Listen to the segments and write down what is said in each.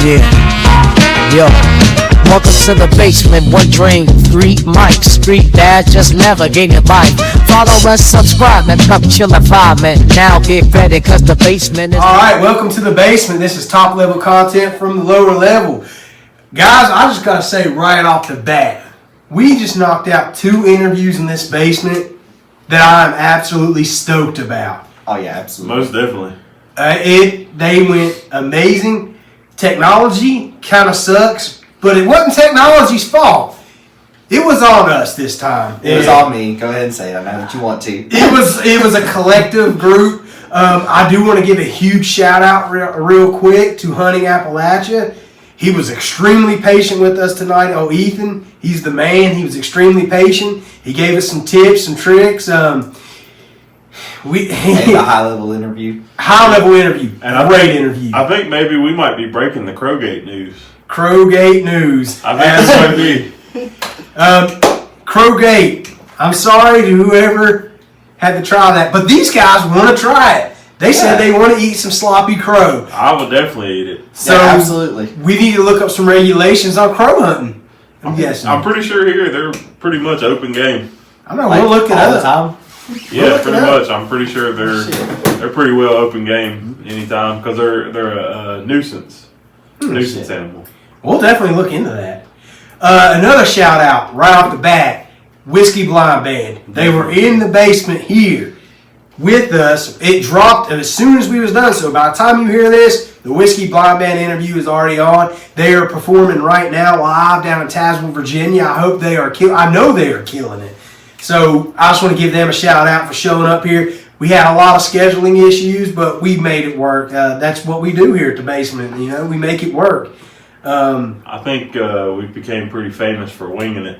Yeah. Yo. Welcome to the basement, one dream, 3 mics, street dash, just navigating life. Follow us, subscribe, and come chill and vibe, man. Now get ready, cause the basement is... Alright, welcome to the basement. This is top level content from the lower level. Guys, I just gotta say right off the bat, we just knocked out 2 interviews in this basement that I'm absolutely stoked about. Oh yeah, absolutely. Most definitely. They went amazing. Technology kind of sucks, but it wasn't technology's fault. It was on us this time. It was on me. Go ahead and say it. I know what you want to. It was a collective group. I do want to give a huge shout out real quick to Hunting Appalachia. He was extremely patient with us tonight. Oh, Ethan, he's the man. He was extremely patient. He gave us some tips, some tricks. And a high level interview. And Great interview. I think maybe we might be breaking the Crowgate news. Crowgate news. I think that's what it be. Crowgate. I'm sorry to whoever had to try that, but these guys want to try it. They said they want to eat some sloppy crow. I would definitely eat it. So yeah, absolutely. We need to look up some regulations on crow hunting. I'm guessing. I'm pretty sure here they're pretty much open game. I know. We'll look it all up. the time. Yeah, pretty much. I'm pretty sure they're pretty well open game anytime because they're a nuisance animal. We'll definitely look into that. Another shout out right off the bat, Whiskey Blind Band. They were in the basement here with us. It dropped as soon as we was done. So by the time you hear this, the Whiskey Blind Band interview is already on. They are performing right now live down in Tazewell, Virginia. I hope they are I know they are killing it. So I just want to give them a shout out for showing up here. We had a lot of scheduling issues, but we made it work. That's what we do here at the basement. You know, we make it work. I think we became pretty famous for winging it.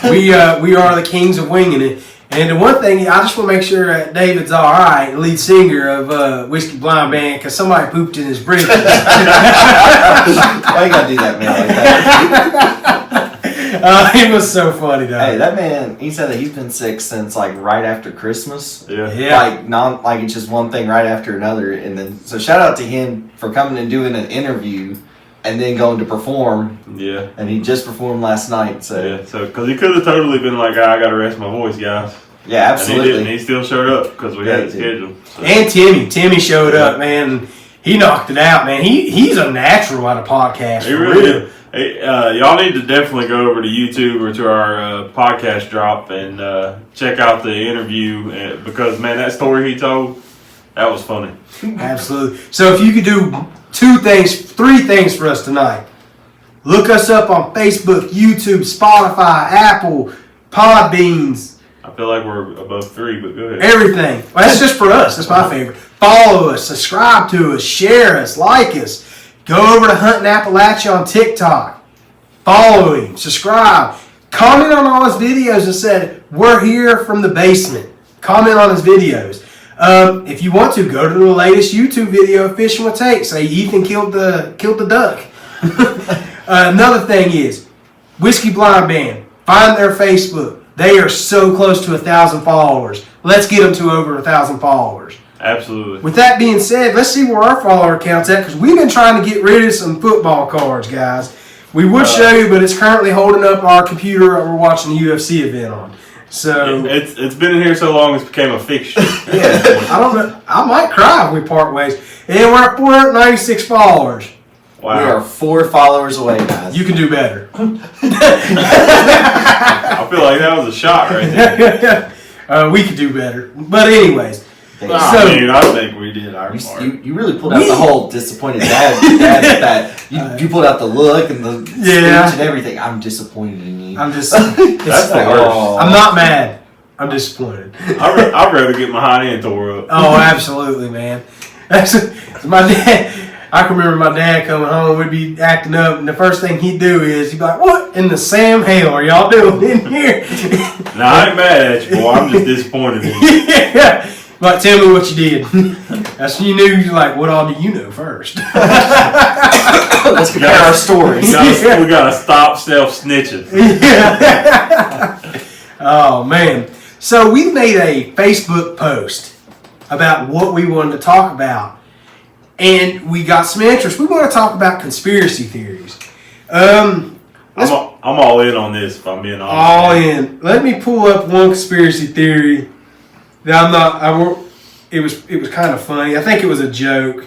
We are the kings of winging it. And the one thing, I just want to make sure that David's all right, the lead singer of Whiskey Blind Band, because somebody pooped in his britches. Why you gotta do that, man, like that? It was so funny, though. Hey, that man, he said that he's been sick since like right after Christmas. Yeah. Like it's just one thing right after another, and then so shout out to him for coming and doing an interview, and then going to perform. Yeah. And he just performed last night. So yeah. So because he could have totally been like, I got to rest my voice, guys. Yeah, absolutely. And he didn't. He still showed up because we had it scheduled. So. And Timmy showed up, man. He knocked it out, man. He's a natural at a podcast. He really did. Hey, y'all need to definitely go over to YouTube or to our podcast drop and check out the interview because, man, that story he told, that was funny. Absolutely. So if you could do 3 things for us tonight. Look us up on Facebook, YouTube, Spotify, Apple, Podbeans. I feel like we're above 3, but go ahead. Everything. Well, that's just for us. That's my favorite. Follow us, subscribe to us, share us, like us. Go over to Hunting Appalachia on TikTok. Follow him, subscribe. Comment on all his videos and said, we're here from the basement. Comment on his videos. If you want to, go to the latest YouTube video of Fishing with Tate. Say Ethan killed the duck. Another thing is, Whiskey Blind Band. Find their Facebook. They are so close to 1,000 followers. Let's get them to over 1,000 followers. Absolutely. With that being said, let's see where our follower count's at, because we've been trying to get rid of some football cards, guys. We would show you, but it's currently holding up our computer we're watching the UFC event on. So it's been in here so long it's became a fixture. Yeah, I don't know. I might cry if we part ways. And we're at 496 followers. Wow. We are 4 followers away, guys. You can do better. I feel like that was a shot right there. We could do better. But anyways. I think we did our part. You really pulled out the whole disappointed dad with that. You pulled out the look and the speech and everything. I'm disappointed in you. That's the worst. I'm not mad. I'm disappointed. I'd rather get my hind end tore up. Oh, absolutely, man. My dad. I can remember my dad coming home. We'd be acting up, and the first thing he'd do is he'd be like, "What in the Sam hell are y'all doing in here?" Now I ain't mad at you, boy. I'm just disappointed in you. Yeah. Like, tell me what you did. That's when you knew. You're like, what all do you know first? Let's compare our stories. We gotta stop self-snitching. Yeah. Oh, man. So we made a Facebook post about what we wanted to talk about. and we got some interest. We want to talk about conspiracy theories. I'm all in on this, if I'm being honest. All in. Let me pull up one conspiracy theory that it was kind of funny. I think it was a joke,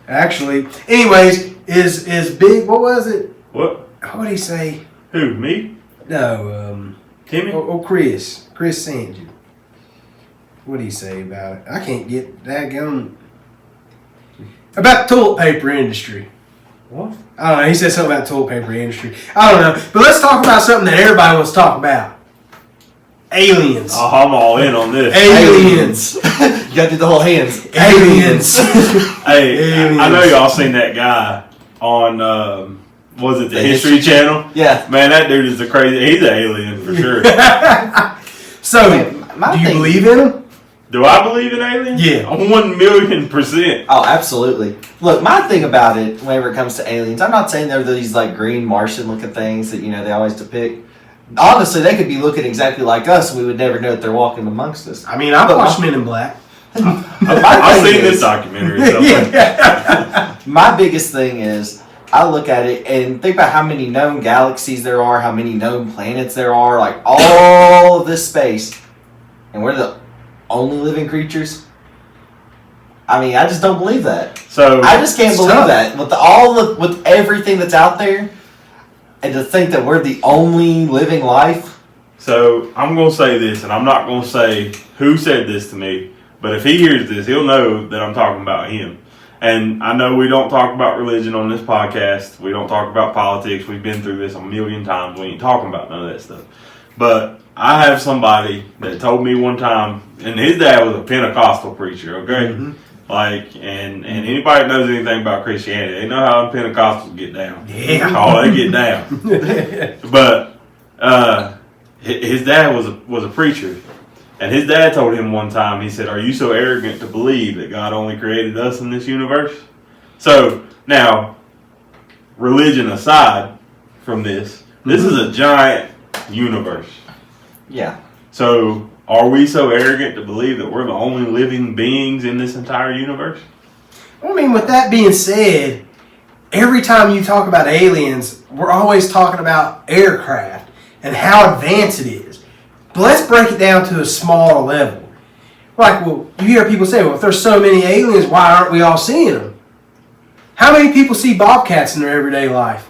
actually. Anyways, is Big, what was it? What? What did he say? Who, me? No, Timmy? Chris Sanju. What did he say about it? I can't get that going. About the toilet paper industry. What? I don't know. He said something about the toilet paper industry. I don't know. But let's talk about something that everybody wants to talk about. Aliens. Oh, I'm all in on this. Aliens. You gotta do the whole hands. Aliens. Hey, Aliens. I know y'all seen that guy on, was it the History Channel? Yeah. Man, that dude is he's an alien for sure. So, My do you thing- believe in them? Do I believe in aliens? Yeah. 1,000,000%. Oh, absolutely. Look, my thing about it, whenever it comes to aliens, I'm not saying they're these like green Martian looking things that they always depict. Honestly, they could be looking exactly like us, and we would never know that they're walking amongst us. I mean, I've watched Men in Black. I've seen this documentary. So My biggest thing is I look at it and think about how many known galaxies there are, how many known planets there are, like all of this space, and we're the only living creatures. I mean, I just don't believe that. So I just can't It's believe tough. that with everything that's out there, and to think that we're the only living life. So I'm going to say this, and I'm not going to say who said this to me, but if he hears this, he'll know that I'm talking about him. And I know we don't talk about religion on this podcast. We don't talk about politics. We've been through this a million times. We ain't talking about none of that stuff. But I have somebody that told me one time, and his dad was a Pentecostal preacher, okay? Mhm. Like, and anybody that knows anything about Christianity, they know how Pentecostals get down. Yeah. Oh, they get down. But his dad was a preacher, and his dad told him one time, he said, "Are you so arrogant to believe that God only created us in this universe?" So now, religion aside from this is a giant universe. Yeah. So are we so arrogant to believe that we're the only living beings in this entire universe? I mean, with that being said, every time you talk about aliens, we're always talking about aircraft and how advanced it is. But let's break it down to a smaller level. Like, well, you hear people say, well, if there's so many aliens, why aren't we all seeing them? How many people see bobcats in their everyday life?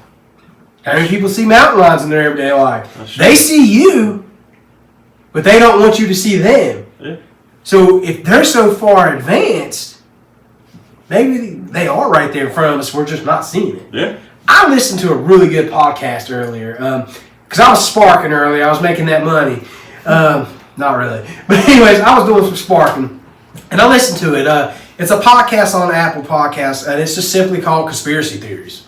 How many people see mountain lions in their everyday life? They see you, but they don't want you to see them. Yeah. So if they're so far advanced, maybe they are right there in front of us. We're just not seeing it. Yeah. I listened to a really good podcast earlier because I was sparking earlier. I was making that money. Not really. But anyways, I was doing some sparking, and I listened to it. It's a podcast on Apple Podcasts, and it's just simply called Conspiracy Theories.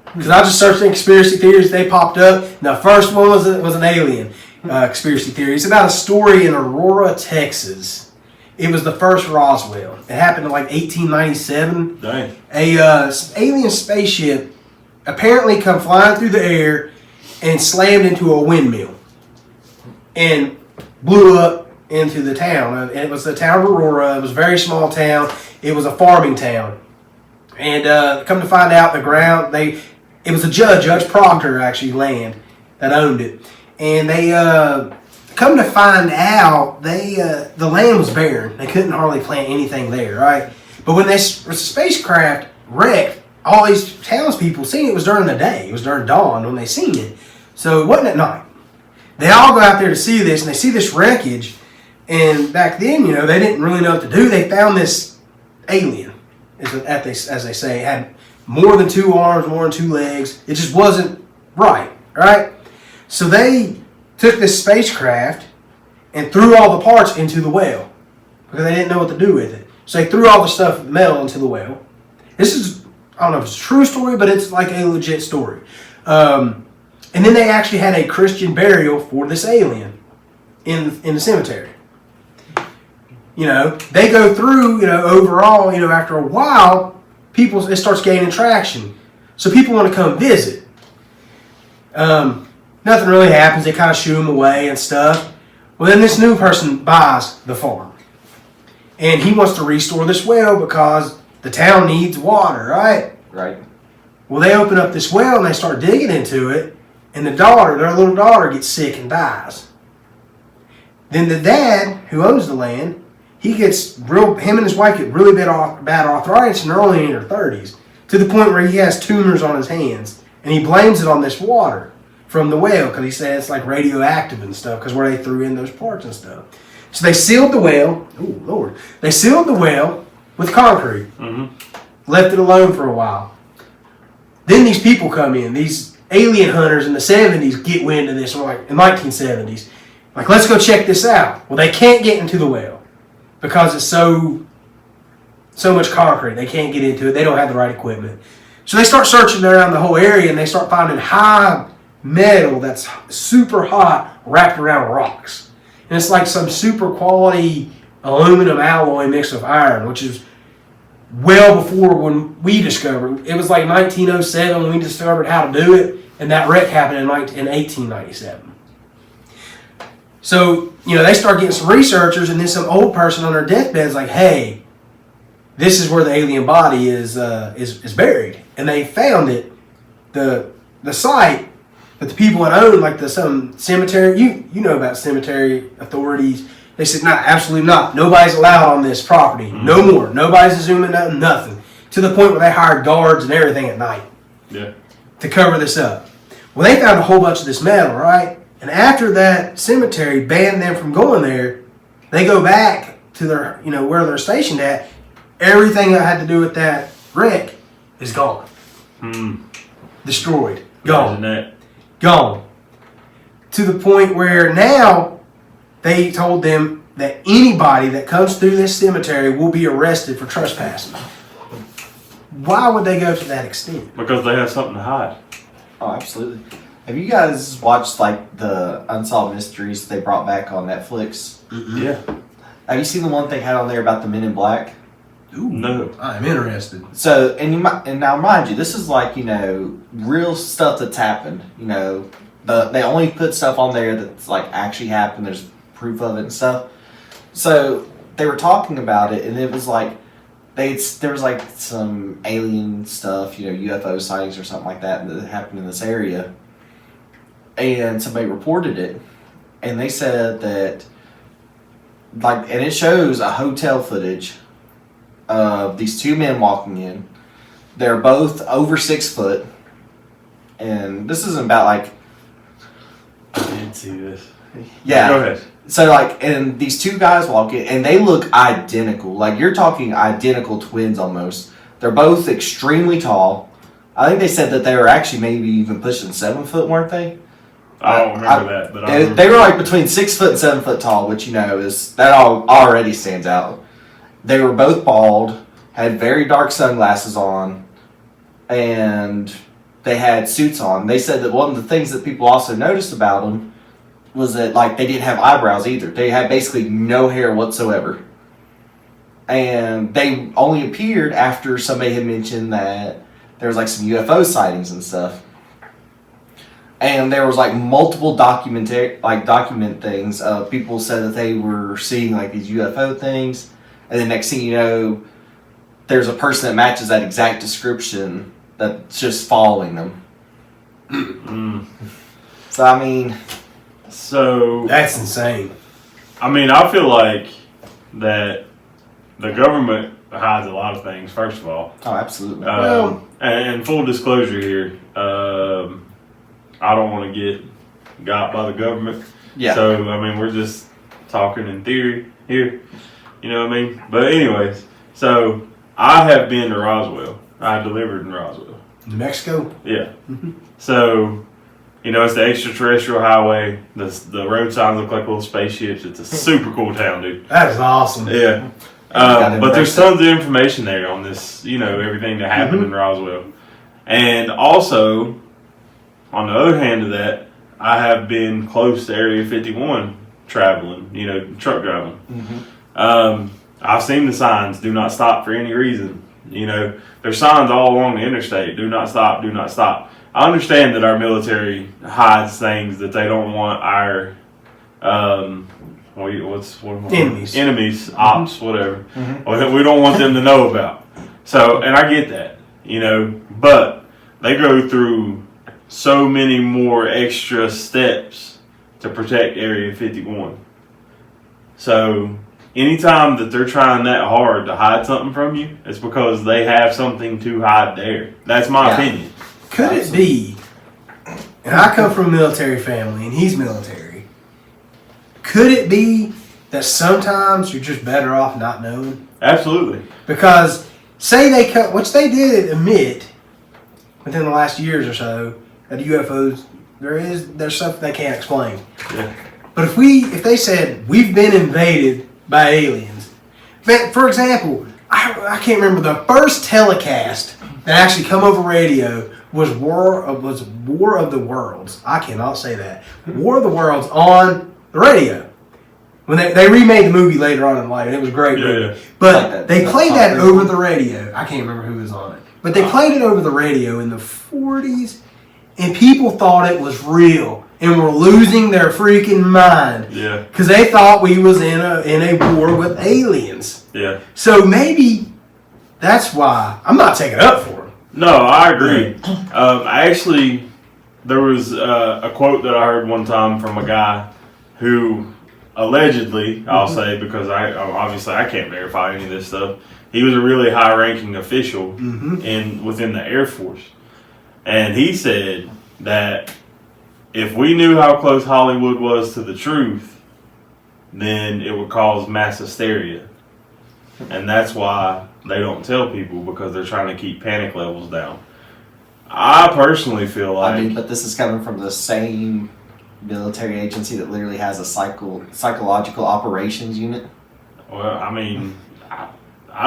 Because I just searched in conspiracy theories, they popped up. And the first one was an alien conspiracy theory. It's about a story in Aurora, Texas. It was the first Roswell. It happened in like 1897. Dang. A alien spaceship apparently come flying through the air and slammed into a windmill and blew up into the town. And it was the town of Aurora. It was a very small town. It was a farming town. And come to find out, the ground, it was a Judge Proctor, actually, land that owned it. And they come to find out, the land was barren. They couldn't hardly plant anything there, right? But when this spacecraft wrecked, all these townspeople seen it was during the day. It was during dawn when they seen it. So it wasn't at night. They all go out there to see this, and they see this wreckage. And back then, they didn't really know what to do. They found this alien, as they say. It had more than 2 arms, more than 2 legs. It just wasn't right? So they took this spacecraft and threw all the parts into the well because they didn't know what to do with it. So they threw all the stuff, metal, into the well. This is, I don't know if it's a true story, but it's like a legit story. And then they actually had a Christian burial for this alien in the cemetery. They go through, overall, after a while, it starts gaining traction. So people want to come visit. Nothing really happens. They kind of shoo them away and stuff. Well, then this new person buys the farm. And he wants to restore this well because The town needs water, right? Right. Well, they open up this well and they start digging into it, and their little daughter gets sick and dies. Then the dad, who owns the land, him and his wife get really bad arthritis, and they're only in their 30s, to the point where he has tumors on his hands, and he blames it on this water from the well, because he says it's like radioactive and stuff, because where they threw in those parts and stuff. So they sealed the well. Oh, Lord. They sealed the well with concrete. Left it alone for a while. Then these people come in. These alien hunters in the 70s get wind of this, or like in the 1970s. Like, let's go check this out. Well, they can't get into the well because it's so much concrete. They can't get into it. They don't have the right equipment. So they start searching around the whole area, and they start finding high metal that's super hot wrapped around rocks. And it's like some super quality aluminum alloy mixed with iron, which is well before when we discovered. It was like 1907 when we discovered how to do it, and that wreck happened in 1897. So, they start getting some researchers, and then some old person on their deathbed is like, hey, this is where the alien body is buried. And they found it, the site, but the people that own, like some cemetery, you know about cemetery authorities, they said, no, absolutely not. Nobody's allowed on this property. No more. Nobody's assuming nothing. To the point where they hired guards and everything at night to cover this up. Well, they found a whole bunch of this metal, right? And after that cemetery banned them from going there, they go back to their, where they're stationed at. Everything that had to do with that wreck is gone. Destroyed. Gone. Gone. To the point where now they told them that anybody that comes through this cemetery will be arrested for trespassing. Why would they go to that extent? Because they have something to hide. Oh, absolutely. Have you guys watched like the Unsolved Mysteries they brought back on Netflix? Yeah. Have you seen the one they had on there about the Men in Black? Ooh, no. I'm interested. So, and now mind you, this is like, real stuff that's happened. They only put stuff on there that's like actually happened. There's proof of it and stuff. So they were talking about it, and it was like there was like some alien stuff, UFO sightings or something like that happened in this area, and somebody reported it, and they said that and it shows a hotel footage of these two men walking in. They're both over 6 foot, and this isn't about like. I didn't see this. Yeah. Go ahead. So and these two guys walk in, and they look identical. Like, you're talking identical twins almost. They're both extremely tall. I think they said that they were actually maybe even pushing 7 foot, weren't they? I don't remember that, but they were like between 6 foot and 7 foot tall, which already stands out. They were both bald, had very dark sunglasses on, and they had suits on. They said that one of the things that people also noticed about them was that they didn't have eyebrows either. They had basically no hair whatsoever. And they only appeared after somebody had mentioned that there was some UFO sightings and stuff. And there was multiple document things. People said that they were seeing these UFO things, and the next thing you know, there's a person that matches that exact description that's just following them. So That's insane. I feel like that the government hides a lot of things. First of all. Oh, absolutely. And full disclosure here. I don't want to get got by the government. Yeah. So, we're just talking in theory here. You know what I mean? But anyways, so I have been to Roswell. I delivered in Roswell. New Mexico? Yeah. So, it's the extraterrestrial highway. The road signs look like little spaceships. It's a super cool town, dude. That is awesome. Yeah. But there's tons of information there on this, everything that happened in Roswell. And also, on the other hand of that, I have been close to Area 51 traveling, truck driving. I've seen the signs, do not stop for any reason. There's signs all along the interstate, do not stop, do not stop. I understand that our military hides things that they don't want our enemies, ops, whatever. We don't want them to know about. So, and I get that, but they go through so many more extra steps to protect Area 51. So, anytime that they're trying that hard to hide something from you, it's because they have something to hide there. That's my opinion. Could it be, and I come from a military family and he's military, could it be that sometimes you're just better off not knowing? Absolutely. Because say they cut, which they did admit within the last years or so, that UFOs, there's something they can't explain. Yeah. But if they said we've been invaded by aliens, for example, I can't remember the first telecast that actually come over radio was War of the Worlds. I cannot say that. War of the Worlds on the radio. When they remade the movie later on in life, and it was a great movie. Yeah. But they played that over the radio. I can't remember who was on it. But they played it over the radio in the 40s, and people thought it was real and were losing their freaking mind. Yeah. Because they thought we was in a war with aliens. Yeah. So maybe that's why. I'm not taking up for them. No, I agree. There was a quote that I heard one time from a guy who allegedly, I'll say, because I can't verify any of this stuff. He was a really high-ranking official within the Air Force, and he said that if we knew how close Hollywood was to the truth, then it would cause mass hysteria, and that's why they don't tell people, because they're trying to keep panic levels down. I personally feel like, but this is coming from the same military agency that literally has a psychological operations unit. Well, I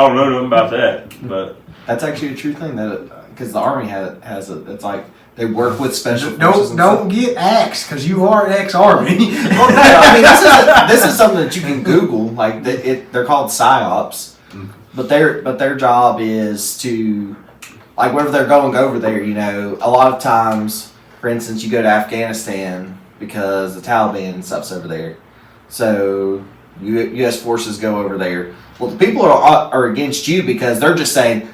don't know nothing about that, but that's actually a true thing. That because the Army has a, it's like they work with special forces. Don't get axed because you are ex-Army. This is something that you can Google. Like they're called psyops, but their job is to, like, whenever they're going over there. A lot of times, for instance, you go to Afghanistan because the Taliban and stuff's over there. So U.S. forces go over there. Well, the people are against you because they're just saying,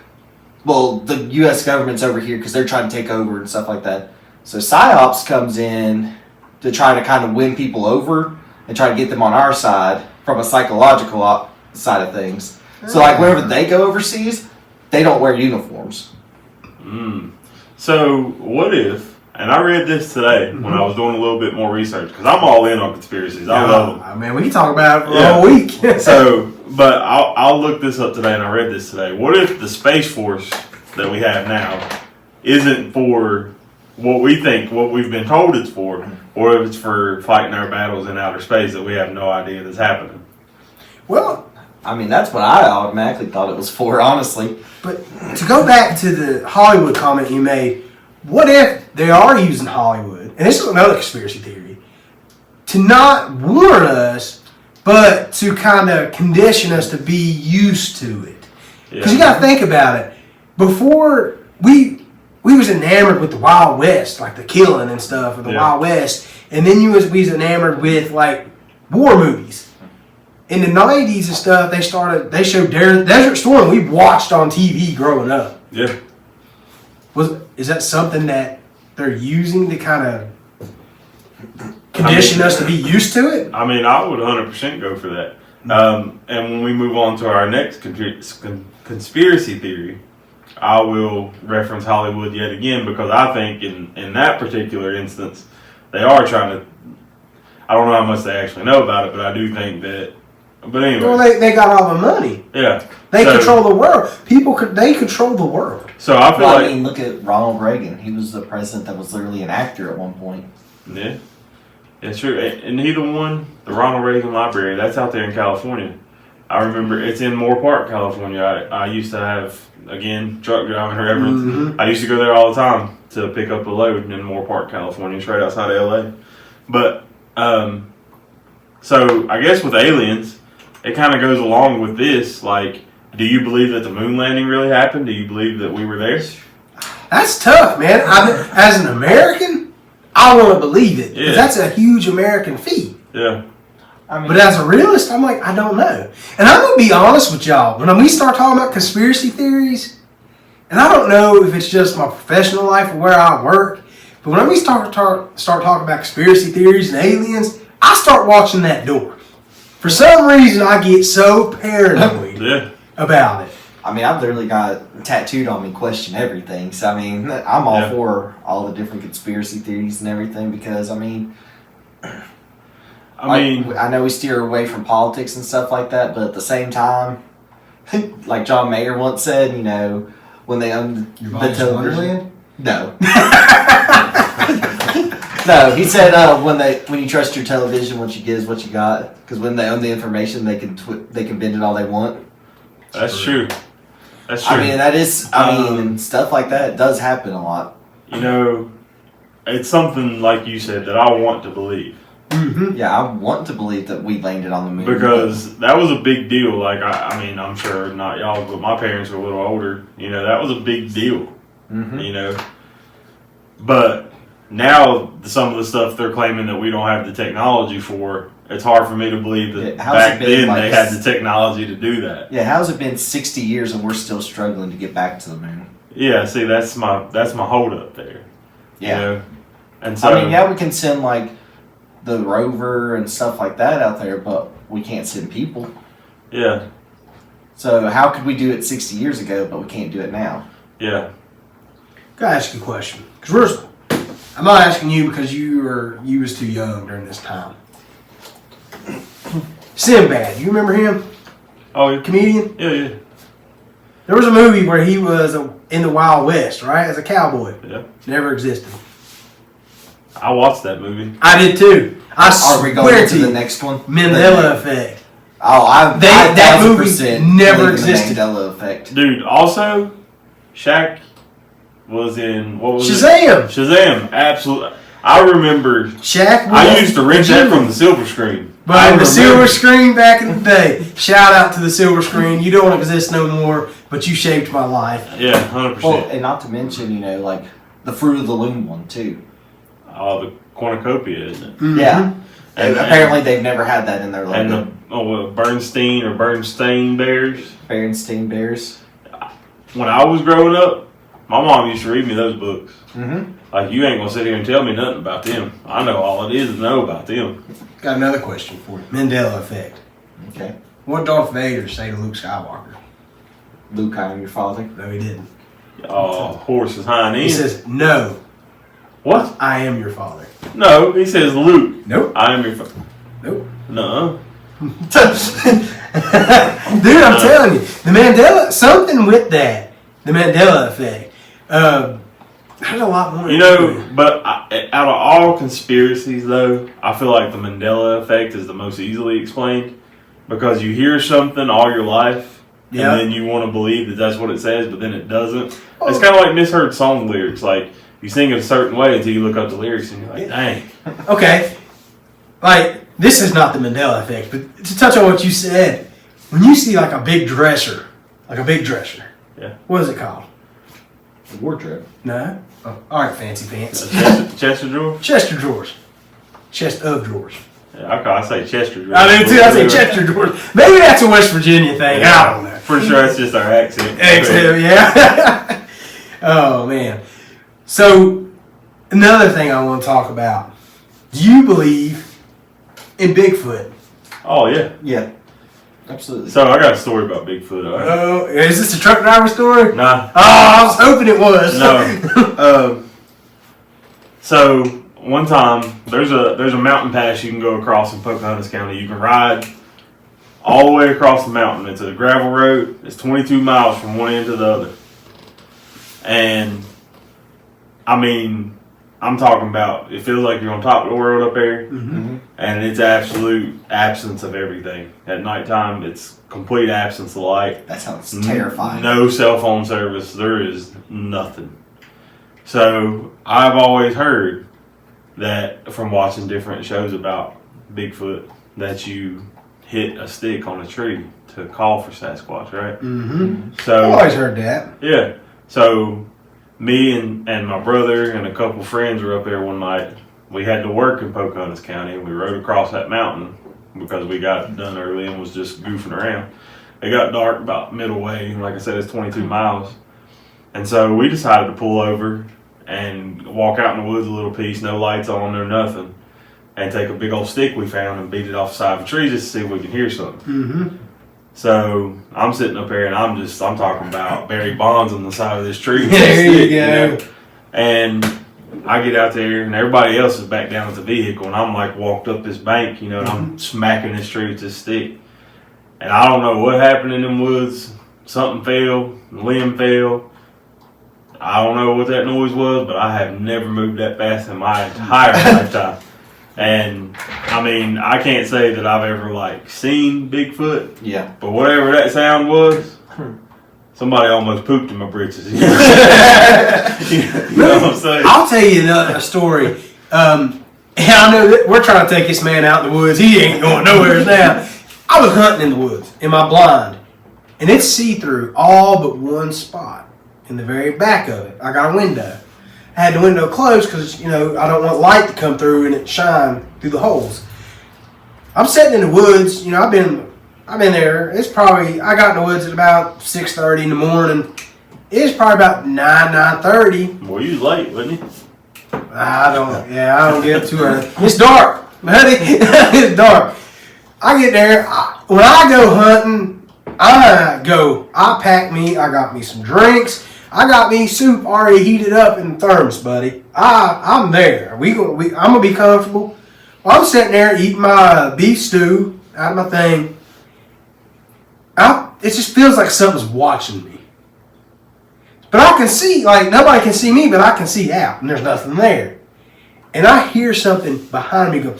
well, the U.S. government's over here because they're trying to take over and stuff like that. So PSYOPs comes in to try to kind of win people over and try to get them on our side from a psychological side of things. So, like, whenever they go overseas, they don't wear uniforms. So, what if, and I read this today when I was doing a little bit more research, because I'm all in on conspiracies. I love them. Man, we can talk about it for a whole week. But I'll look this up today, and I read this today. What if the Space Force that we have now isn't for what we think, what we've been told it's for, or if it's for fighting our battles in outer space that we have no idea that's happening? Well, that's what I automatically thought it was for, honestly. But to go back to the Hollywood comment you made, what if they are using Hollywood, and this is another conspiracy theory, to not warn us, but to kind of condition us to be used to it? Because you got to think about it. Before, we was enamored with the Wild West, like the killing and stuff of the Wild West, and then we was enamored with, like, war movies. In the 90s and stuff, they showed Desert Storm we watched on TV growing up. Yeah. Is that something that they're using to kind of condition us to be used to it? I would 100% go for that. And when we move on to our next conspiracy theory, I will reference Hollywood yet again, because I think in that particular instance, they are trying to, I don't know how much they actually know about it, but I do think that, but anyway. Well, they got all the money. Yeah. They control the world. They control the world. So I feel look at Ronald Reagan. He was the president that was literally an actor at one point. Yeah. It's true. And he the Ronald Reagan Library, that's out there in California. I remember it's in Moore Park, California. I used to have, again, truck driving reference. I used to go there all the time to pick up a load in Moore Park, California. It's right outside of LA. But, so I guess with aliens, it kind of goes along with this. Like, do you believe that the moon landing really happened? Do you believe that we were there? That's tough, man. As an American, I want to believe it. Yeah. That's a huge American feat. Yeah. I mean, But as a realist, I'm like, I don't know. And I'm going to be honest with y'all. When we start talking about conspiracy theories, and I don't know if it's just my professional life or where I work, but when we start talking about conspiracy theories and aliens, I start watching that door. For some reason, I get so paranoid about it. I mean, I've literally got tattooed on me question everything. So, I mean, I'm all for all the different conspiracy theories and everything because, I mean, I know we steer away from politics and stuff like that, but at the same time, like John Mayer once said, you know, when they owned the television. Wonderland? No. No, he said when you trust your television, what you get is what you got. Because when they own the information, they can bend it all they want. That's true. That's true. I mean, that is. I mean, stuff like that does happen a lot. You know, it's something like you said that I want to believe. Mm-hmm. Yeah, I want to believe that we landed on the moon Because that was a big deal. Like I mean, I'm sure not y'all, but my parents were a little older. You know, that was a big deal. Mm-hmm. You know, but now some of the stuff they're claiming that we don't have the technology for, it's hard for me to believe that back then they had the technology to do that. Yeah, how's it been 60 years and we're still struggling to get back to the moon? Yeah, see, that's my hold up there. Yeah. You know? And so I mean, yeah, we can send like the rover and stuff like that out there, but we can't send people. Yeah. So how could we do it 60 years ago, but we can't do it now? Yeah. Can I ask you a question? Because I'm not asking you because you was too young during this time. Sinbad, you remember him? Oh, yeah. Comedian? Yeah. There was a movie where he was in the Wild West, right? As a cowboy. Yeah. Never existed. I watched that movie. I did too. Are we going to the next one? Mandela Effect. Oh, that movie 1000% never believe in existed. The Mandela Effect. Dude, also, Shaq was in, what was Shazam! it? Shazam, absolutely. I remember, Shaq. I used to rent that from the silver screen. But the silver screen back in the day. Shout out to the silver screen. You don't exist no more, but you shaped my life. Yeah, 100%. Well, and not to mention, you know, like the Fruit of the Loom one too. Oh, the cornucopia, isn't it? Mm-hmm. Yeah. And apparently they've never had that in their logo. And the Bernstein Bears. Berenstain Bears. When I was growing up, my mom used to read me those books. Mm-hmm. Like, you ain't gonna sit here and tell me nothing about them. I know all it is to know about them. Got another question for you. Mandela Effect. Okay. What did Darth Vader say to Luke Skywalker? Luke, I am your father. No, he didn't. Oh, horse's hind end. He says, no, What? I am your father. No, he says, Luke, Nope. I am your father. Nope. No. Dude, I'm telling you. The Mandela, something with that. The Mandela Effect. There's a lot more. You know, but out of all conspiracies, though, I feel like the Mandela effect is the most easily explained because you hear something all your life, and then you want to believe that that's what it says, but then it doesn't. It's kind of like misheard song lyrics. Like, you sing it a certain way until you look up the lyrics and you're like, dang. Okay. Like, this is not the Mandela Effect, but to touch on what you said, when you see like a big dresser, Yeah. what is it called? The wardrobe. No? Oh, all right, fancy pants. Chester drawer? Chester drawers. Chest of drawers. Yeah, I say Chester drawer. I do too. I say Chester drawers. Maybe that's a West Virginia thing. Yeah. I don't know. Pretty sure that's just our accent. Exhale, yeah. Oh, man. So, another thing I want to talk about. Do you believe in Bigfoot? Oh, yeah. Yeah. Absolutely. So, I got a story about Bigfoot, all right? Oh, is this a truck driver story? Nah. Oh, I was hoping it was. No. So one time there's a mountain pass you can go across in Pocahontas County. You can ride all the way across the mountain. It's a gravel road. It's 22 miles from one end to the other. And I mean, I'm talking about it feels like you're on top of the world up there. Mm-hmm. And it's absolute absence of everything. At nighttime, it's complete absence of light. That sounds terrifying. No cell phone service. There is nothing. So I've always heard that from watching different shows about Bigfoot that you hit a stick on a tree to call for Sasquatch, right? Mm-hmm. So I've always heard that. yeah. So me and my brother and a couple friends were up there one night. We had to work in Pocahontas County and we rode across that mountain because we got done early and was just goofing around. It got dark about middle way, and like I said, it's 22 miles. And so we decided to pull over and walk out in the woods a little piece, no lights on, no nothing, and take a big old stick we found and beat it off the side of a tree just to see if we can hear something. Mm-hmm. So I'm sitting up here and I'm talking about Barry Bonds on the side of this tree. There you go. You know? And I get out there and everybody else is back down at the vehicle, and I'm like walked up this bank, you know, and I'm smacking this tree with this stick. And I don't know what happened in them woods. Something fell, a limb fell. I don't know what that noise was, but I have never moved that fast in my entire lifetime. And I mean, I can't say that I've ever like seen Bigfoot. Yeah. But whatever that sound was, somebody almost pooped in my britches. You know what I'm saying? I'll tell you a story. And I know that we're trying to take this man out in the woods. He ain't going nowhere now. I was hunting in the woods in my blind, and it's see-through all but one spot in the very back of it. I got a window. I had the window closed because, you know, I don't want light to come through and it shine through the holes. I'm sitting in the woods. You know, I've been there. It's probably, I got in the woods at about 6:30 in the morning. It's probably about 9:30. Well, you was late, wasn't you? I don't get up too early. It's dark, buddy. It's dark. I get there. When I go hunting, I got me some drinks. I got me soup already heated up in the thermos, buddy. I'm there. I'm gonna be comfortable. I'm sitting there eating my beef stew out of my thing. It just feels like something's watching me. But I can see, like, nobody can see me, but I can see out, and there's nothing there. And I hear something behind me go,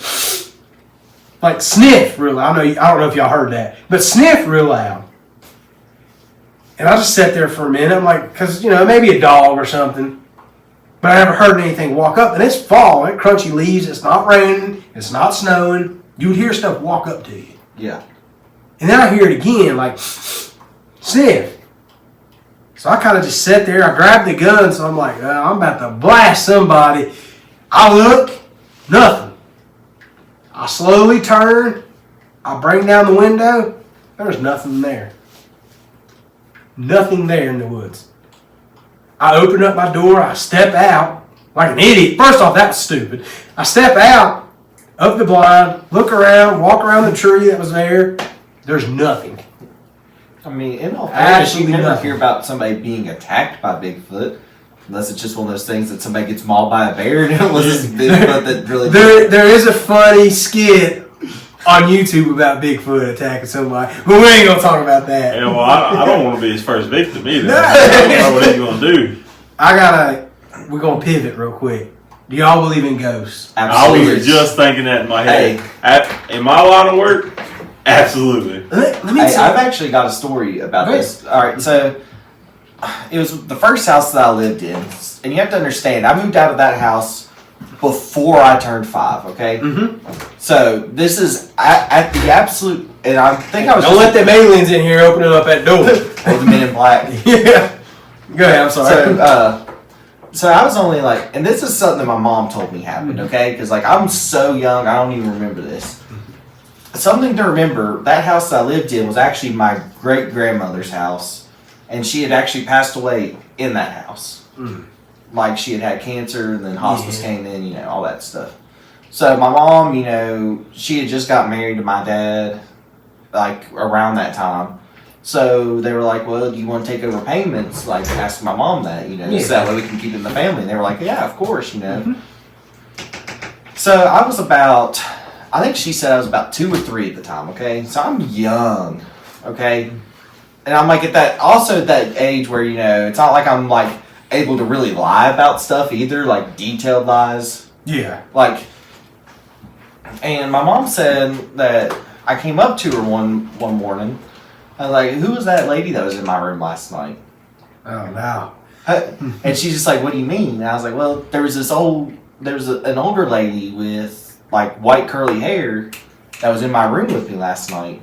like sniff real loud. I don't know if y'all heard that, but sniff real loud. And I just sat there for a minute. I'm like, because, you know, maybe a dog or something. But I never heard anything walk up. And it's fall, it's crunchy leaves. It's not raining. It's not snowing. You would hear stuff walk up to you. Yeah. And then I hear it again, like, sniff. So I kind of just sat there. I grabbed the gun, so I'm like, I'm about to blast somebody. I look, nothing. I slowly turn. I bring down the window. There's nothing there. Nothing there in the woods. I open up my door. I step out like an idiot. First off, that was stupid. I step out of the blind, look around, walk around the tree that was there. There's nothing. I mean, in all fairness, you Absolutely never nothing. hear about somebody being attacked by Bigfoot. Unless it's just one of those things that somebody gets mauled by a bear and it was this Bigfoot that really... There is a funny skit on YouTube about Bigfoot attacking somebody, but we ain't gonna talk about that. Yeah, well, I don't want to be his first victim either. I don't know what he's going to do. We're gonna pivot real quick. Do y'all believe in ghosts? Absolutely. I was just thinking that in my head. In my line of work, absolutely. Let me Hey, tell I've actually got a story about Great. this. All right, so it was the first house that I lived in, and you have to understand, I moved out of that house before I turned 5. Okay, So this is at the absolute, and I think I was. Don't let them aliens in here opening up that door. Or the Men in Black. Yeah. Go ahead. I'm sorry. So I was only like, and this is something that my mom told me happened. Okay, because like I'm so young, I don't even remember this. Something to remember, that house that I lived in was actually my great-grandmother's house, and she had actually passed away in that house. Like, she had cancer, and then hospice came in, you know, all that stuff. So my mom, you know, she had just got married to my dad, like, around that time. So they were like, well, do you want to take over payments? Like, ask my mom that, you know, so that way we can keep it in the family. And they were like, yeah, of course, you know. So I was about... I think she said I was about 2 or 3 at the time, okay? So I'm young, okay? And I'm like at that age where, you know, it's not like I'm like able to really lie about stuff either, like detailed lies. Yeah. Like, and my mom said that I came up to her one morning. I was like, who was that lady that was in my room last night? Oh, no. And she's just like, what do you mean? And I was like, well, there was an older lady with like white curly hair that was in my room with me last night,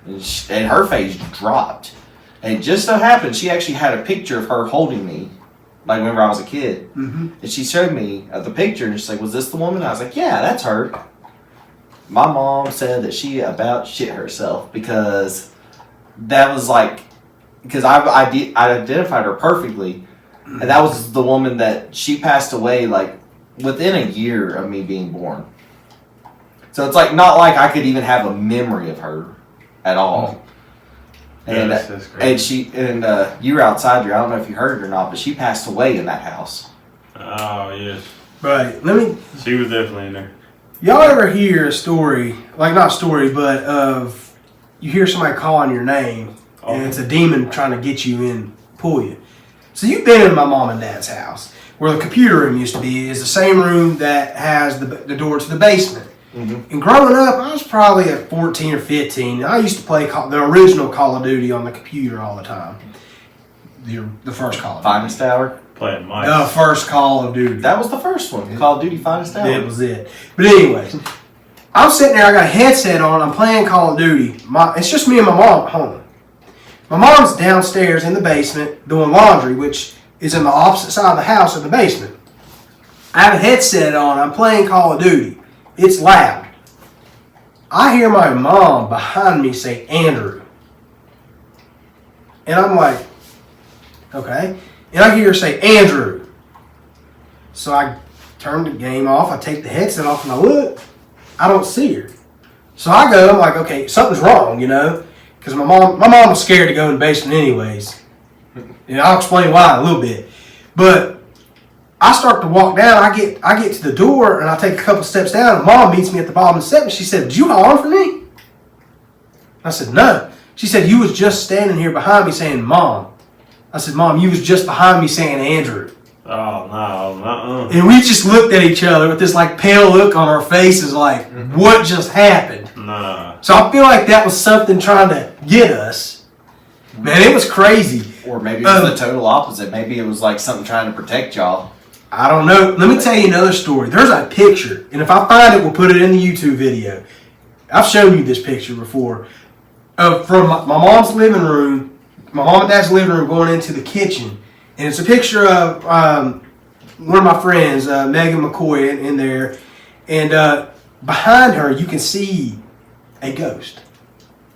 and her face dropped, and it just so happened she actually had a picture of her holding me, like whenever I was a kid, and she showed me the picture, and she's like, was this the woman? I was like, yeah, that's her. my mom said that she about shit herself because that was like, because I identified her perfectly, and that was the woman that she passed away like within a year of me being born. So it's like not like I could even have a memory of her at all. And that's crazy. You were outside here. I don't know if you heard it or not, but she passed away in that house. Oh yes, Right. she was definitely in there. Y'all ever hear a story, like not story, but of you hear somebody calling your name and it's a demon trying to get you in, pull you. So you've been in my mom and dad's house where the computer room used to be. Is the same room that has the door to the basement. Mm-hmm. And growing up, I was probably at 14 or 15. I used to play the original Call of Duty on the computer all the time. The first Call of Duty. Finest Hour? Playing mice. The first Call of Duty. That was the first one. Call of Duty Finest Hour. That was it. But anyways, I'm sitting there, I got a headset on, I'm playing Call of Duty. It's just me and my mom at home. My mom's downstairs in the basement doing laundry, which is in the opposite side of the house in the basement. I have a headset on, I'm playing Call of Duty. It's loud. I hear my mom behind me say, Andrew. And I'm like, okay. And I hear her say, Andrew. So I turn the game off, I take the headset off, and I look. I don't see her. So I go, I'm like, okay, something's wrong, you know? Because my mom was scared to go in the basement anyways. And I'll explain why in a little bit. But I start to walk down. I get to the door, and I take a couple steps down, and Mom meets me at the bottom of the step, and she said, did you holler for me? I said, no. She said, you was just standing here behind me saying, Mom. I said, Mom, you was just behind me saying Andrew. Oh, no. And we just looked at each other with this like pale look on our faces like, what just happened? Nah. So I feel like that was something trying to get us. Man, it was crazy. Or maybe it was the total opposite. Maybe it was like something trying to protect y'all. I don't know. Let me tell you another story. There's a picture, and if I find it, we'll put it in the YouTube video. I've shown you this picture before. From my mom's living room, my mom and dad's living room going into the kitchen. And it's a picture of one of my friends, Megan McCoy, in there. And behind her, you can see a ghost.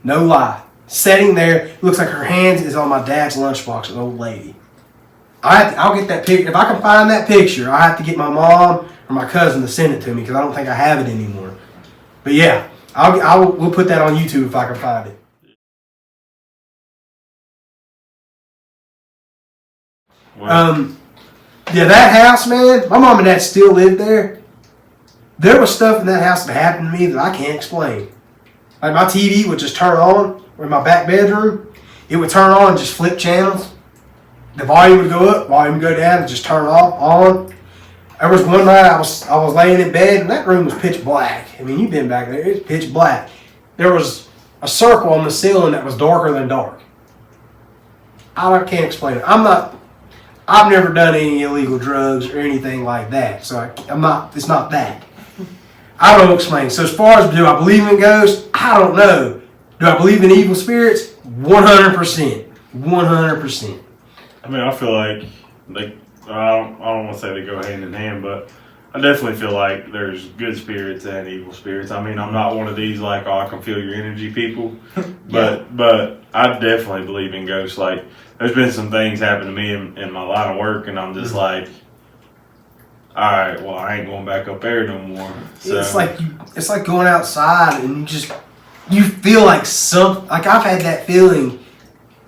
No lie. Sitting there, looks like her hands is on my dad's lunchbox, an old lady. I'll get that picture. If I can find that picture, I have to get my mom or my cousin to send it to me because I don't think I have it anymore. But yeah, we'll put that on YouTube if I can find it. Wow. Yeah, that house, man, my mom and dad still lived there. There was stuff in that house that happened to me that I can't explain. Like my TV would just turn on, or in my back bedroom, it would turn on and just flip channels. The volume would go up, volume would go down, and just turn off, on. There was one night I was laying in bed, and that room was pitch black. I mean, you've been back there, it's pitch black. There was a circle on the ceiling that was darker than dark. I can't explain it. I've never done any illegal drugs or anything like that, so it's not that. I don't explain. So as far as do I believe in ghosts, I don't know. Do I believe in evil spirits? 100%. 100%. I mean, I feel like I don't want to say they go hand in hand, but I definitely feel like there's good spirits and evil spirits. I mean, I'm not one of these like, oh, I can feel your energy people, but I definitely believe in ghosts. Like, there's been some things happen to me in my line of work, and I'm just like, all right, well, I ain't going back up there no more. So It's like going outside and you feel like I've had that feeling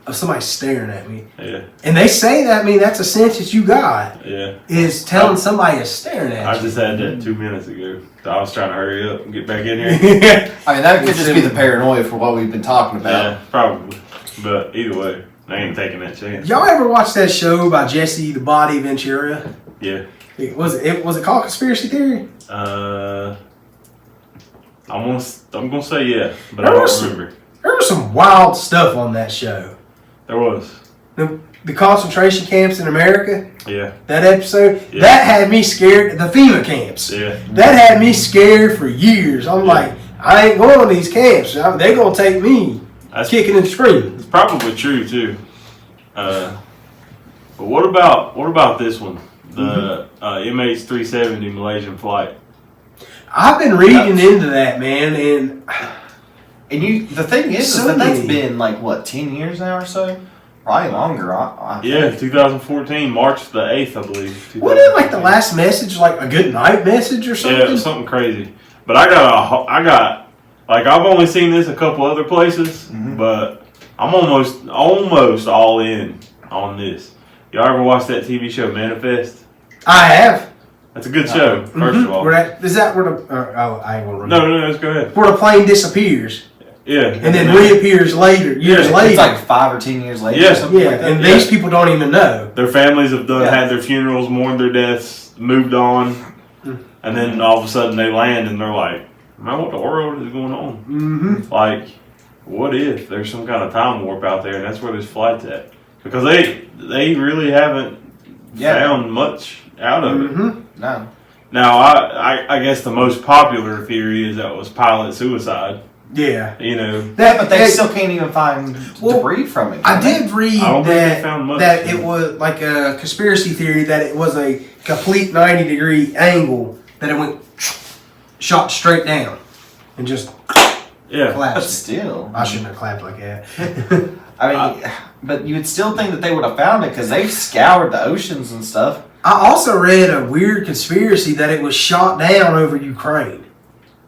of somebody staring at me. Yeah. And they say that, that's a sense that you got. Yeah. Is telling somebody is staring at you. I just had that 2 minutes ago. So I was trying to hurry up and get back in here. I mean, that could just be the paranoia for what we've been talking about. Yeah, probably. But either way, I ain't taking that chance. Y'all ever watch that show by Jesse the Body Ventura? Yeah. Was it called Conspiracy Theory? I'm gonna say yeah, but I don't remember. There was some wild stuff on that show. There was. The concentration camps in America. Yeah. That episode. Yeah. That had me scared. The FEMA camps. Yeah. That had me scared for years. I'm like, I ain't going to these camps. They gonna take me. That's kicking and screaming. It's probably true too. But what about this one? The MH370 Malaysian flight. I've been reading into that, man, and the thing is So that that's many. been like what 10 years now or so, probably longer. I Yeah, think. 2014, March the 8th, I believe. wasn't it like the last message, like a good night message or something? Yeah, it was something crazy. But like I've only seen this a couple other places, but I'm almost all in on this. Y'all ever watch that TV show Manifest? I have. That's a good show, first of all. Is that where the? I ain't gonna remember. No, let's go ahead. Where the plane disappears Yeah. and then reappears later, years Yeah, later. It's like 5 or 10 years later. Yeah. Or something yeah, like that. and Yeah. these people don't even know. Their families have Yeah. had their funerals, mourned their deaths, moved on, and then all of a sudden they land and they're like, man, what the world is going on? Mm-hmm. Like, what if there's some kind of time warp out there and that's where this flight's at? Because they really haven't found much out of it. Mm-hmm. No. Now, I guess the most popular theory is that it was pilot suicide. Yeah. You know, But they still can't even find debris from it. I can they? did read I don't think they found much. that it was like a conspiracy theory that it was a complete 90-degree angle that it went shot straight down and just yeah. But collapsed. still, I shouldn't have clapped like that. I mean, but you would still think that they would have found it because they've scoured the oceans and stuff. I also read a weird conspiracy that it was shot down over Ukraine,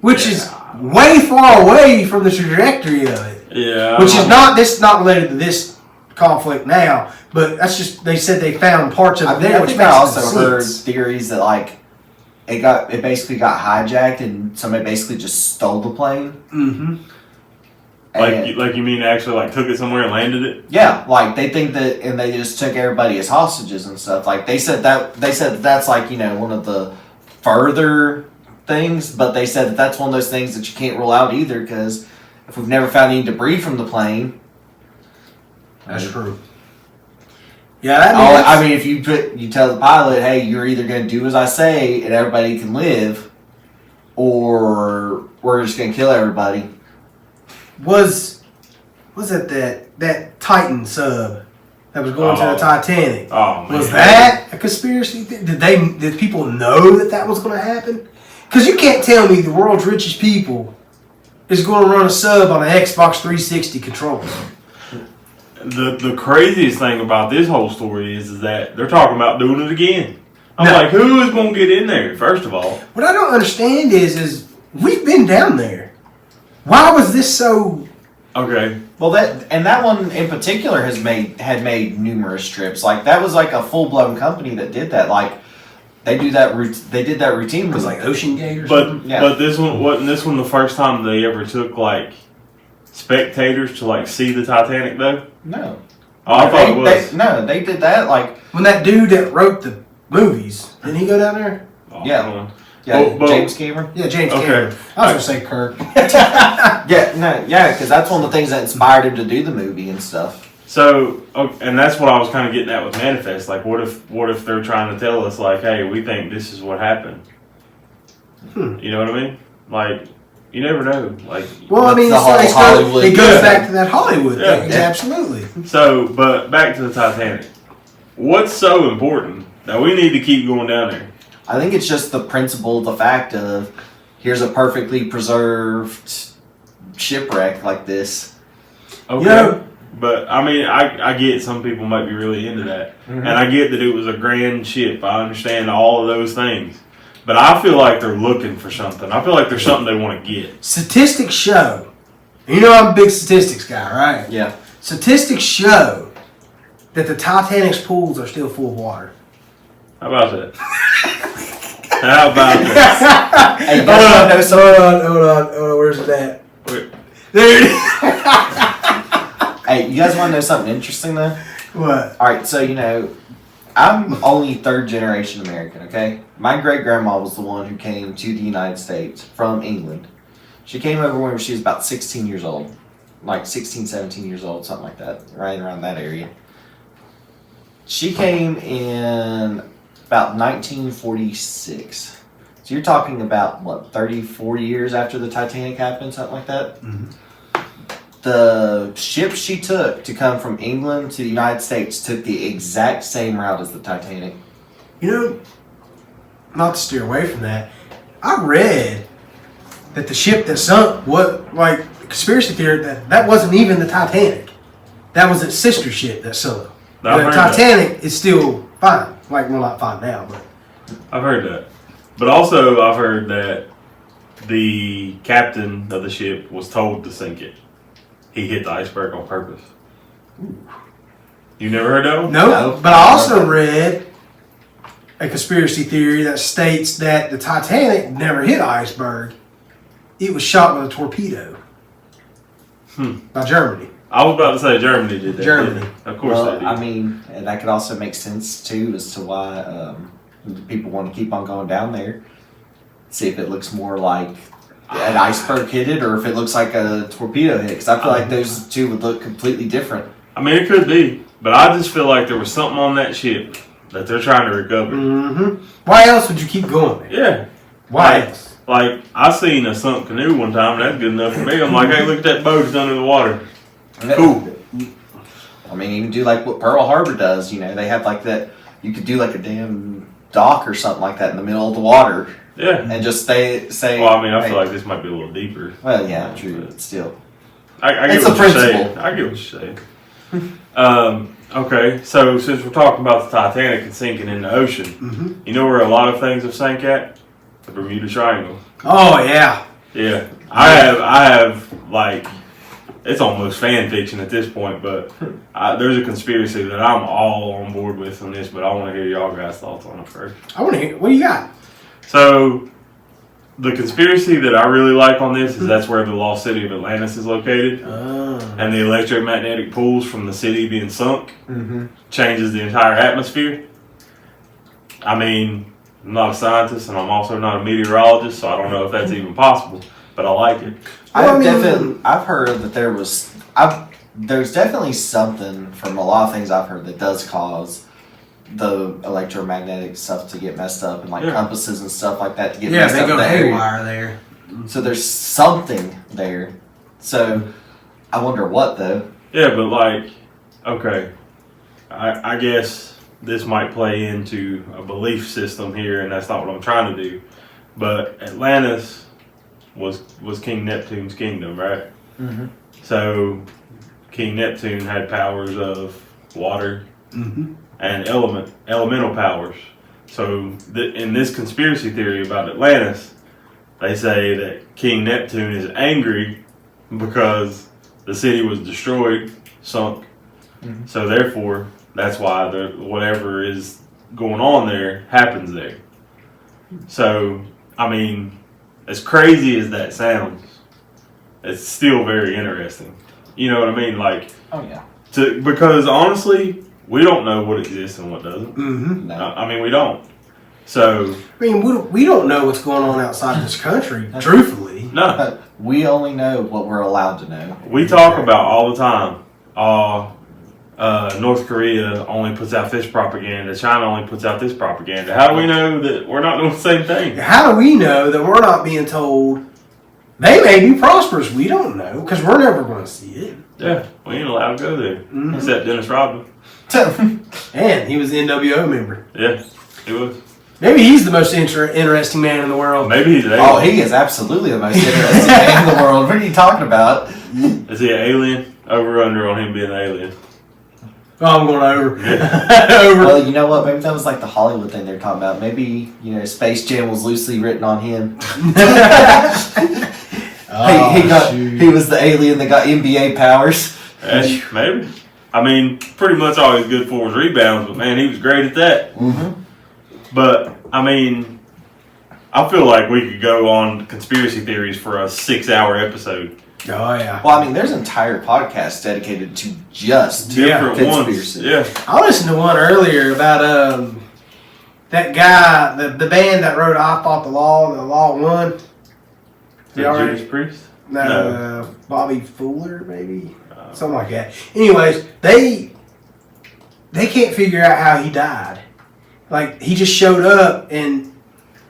which is way far away from the trajectory of it. Yeah. Which is not related to this conflict now, but that's just they said they found parts of it there, I which think makes I also heard sense. theories that like it basically got hijacked and somebody basically just stole the plane. Mm-hmm. And you mean actually like took it somewhere and landed it? yeah, like they think that, and they just took everybody as hostages and stuff. Like they said that's like one of the further things, but they said that that's one of those things that you can't rule out either because if we've never found any debris from the plane, That's true. Yeah, I mean, if you tell the pilot, hey, you're either going to do as I say and everybody can live, or we're just going to kill everybody. was that Titan sub that was going to the Titanic? Oh man. Was that a conspiracy? Did people know that was going to happen? Because you can't tell me the world's richest people is going to run a sub on an Xbox 360 controller. The craziest thing about this whole story is that they're talking about doing it again. I'm No. like, who is going to get in there, first of all? What I don't understand is we've been down there. Why was this so? Okay. Well, that one in particular had made numerous trips. Like that was like a full blown company that did that. Like they did that routinely. It was like Ocean Gate or But something. Yeah. but this one wasn't the first time they ever took like spectators to like see the Titanic though? No. Oh, I thought it was. They did that like When that dude that wrote the movies, didn't he go down there? Oh, Yeah. come on. But- James Cameron. Yeah, James Okay. Cameron. I was gonna say Kirk. Because that's one of the things that inspired him to do the movie and stuff. So, and that's what I was kind of getting at with Manifest. Like, what if they're trying to tell us, like, hey, we think this is what happened? You know what I mean? Like, you never know. Like, Well, I mean, the whole Hollywood- it goes Yeah. back to that Hollywood Yeah. thing. Yeah. Absolutely. so, but back to the Titanic. What's so important that we need to keep going down there? I think it's just the principle, the fact of here's a perfectly preserved shipwreck like this. Okay. You know- But I mean, I get some people might be really into that, and I get that it was a grand ship. I understand all of those things, but I feel like they're looking for something. I feel like there's something they want to get. Statistics show. You know I'm a big statistics guy, right? Yeah. Statistics show that the Titanic's pools are still full of water. How about that? How about that? Hey, you guys wanna know something? Hold on. Where's it at? Wait, There it is. Hey, you guys want to know something interesting though? What? All right, so I'm only third generation American. Okay, my great grandma was the one who came to the United States from England. She came over when she was about 16 years old, like 16, 17 years old, something like that, right around that area. She came in about 1946. So you're talking about, what, 34 years after the Titanic happened, something like that? Mhm. The ship she took to come from England to the United States took the exact same route as the Titanic. You know, not to steer away from that, I read that the ship that sunk was like conspiracy theory that wasn't even the Titanic. That was its sister ship that sunk. I've The heard Titanic is still fine. Like, we're not fine now, but I've heard that. But also, I've heard that the captain of the ship was told to sink it. He hit the iceberg on purpose. You never heard that one? no. But I also read a conspiracy theory that states that the Titanic never hit an iceberg. It was shot with a torpedo by Germany. I was about to say Germany did that. Germany. Of course they did. I mean, and that could also make sense too as to why people want to keep on going down there. See if it looks more like an iceberg hit it, or if it looks like a torpedo hit. Because I feel like those two would look completely different. I mean, it could be, but I just feel like there was something on that ship that they're trying to recover. Mm-hmm. Why else would you keep going there? Yeah. Why else? Like, I seen a sunk canoe one time, and that's good enough for me. I'm like, hey, look at that boat, it's under the water. Cool. I mean, you can do like what Pearl Harbor does. You know, they have like that. You could do like a damn dock or something like that in the middle of the water, Yeah. and just say. Well, I mean, I feel like this might be a little deeper. Well, yeah, true, but still. I get It's what a you're principle. saying. I get what you're saying. Okay, so since we're talking about the Titanic and sinking in the ocean, you know where a lot of things have sank at? The Bermuda Triangle. Oh, yeah. Yeah, I have like, it's almost fan fiction at this point, but there's a conspiracy that I'm all on board with on this, but I want to hear y'all guys' thoughts on it first. I want to hear. What do you got? So, the conspiracy that I really like on this is that's where the lost city of Atlantis is located, and the electromagnetic pools from the city being sunk changes the entire atmosphere. I mean, I'm not a scientist, and I'm also not a meteorologist, so I don't know if that's even possible, but I like it. I've heard that there's definitely something from a lot of things I've heard that does cause the electromagnetic stuff to get messed up, and like compasses and stuff like that to get messed they up. go there. haywire there. So there's something there. So I wonder what though. Yeah, but like, okay, I guess this might play into a belief system here, and that's not what I'm trying to do. But Atlantis was King Neptune's kingdom, right? Mm-hmm. So King Neptune had powers of water and elemental powers. So in this conspiracy theory about Atlantis, they say that King Neptune is angry because the city was destroyed, sunk. So therefore, that's why whatever is going on there happens there. So, I mean, as crazy as that sounds, it's still very interesting. You know what I mean? Like, Oh yeah. Because honestly, we don't know what exists and what doesn't. Mm-hmm. No. I mean, we don't. So, I mean, we don't know what's going on outside this country, truthfully. no. We only know what we're allowed to know. We talk about all the time, North Korea only puts out this propaganda, China only puts out this propaganda. How do we know that we're not doing the same thing? How do we know that we're not being told they may be prosperous? We don't know because we're never going to see it. Yeah, we ain't allowed to go there. Except Dennis Rodman. And he was the NWO member. Yeah, he was. Maybe he's the most interesting man in the world. Maybe he's an alien. Oh, he is absolutely the most interesting man in the world. What are you talking about? Is he an alien? Over or under on him being an alien? Oh, I'm going over. Over. Well, you know what? Maybe that was like the Hollywood thing they're talking about. Maybe, Space Jam was loosely written on him. He was the alien that got NBA powers. Maybe. I mean, pretty much all he's good for was rebounds, but man, he was great at that. Mm-hmm. But, I mean, I feel like we could go on conspiracy theories for a 6-hour episode. Oh, yeah. Well, I mean, there's entire podcasts dedicated to just Different ones. conspiracy. Yeah. I listened to one earlier about that guy, the band that wrote I Fought the Law Won. Judas Priest? No. Bobby Fuller, maybe? Something like that. Anyways, they can't figure out how he died. Like, he just showed up, and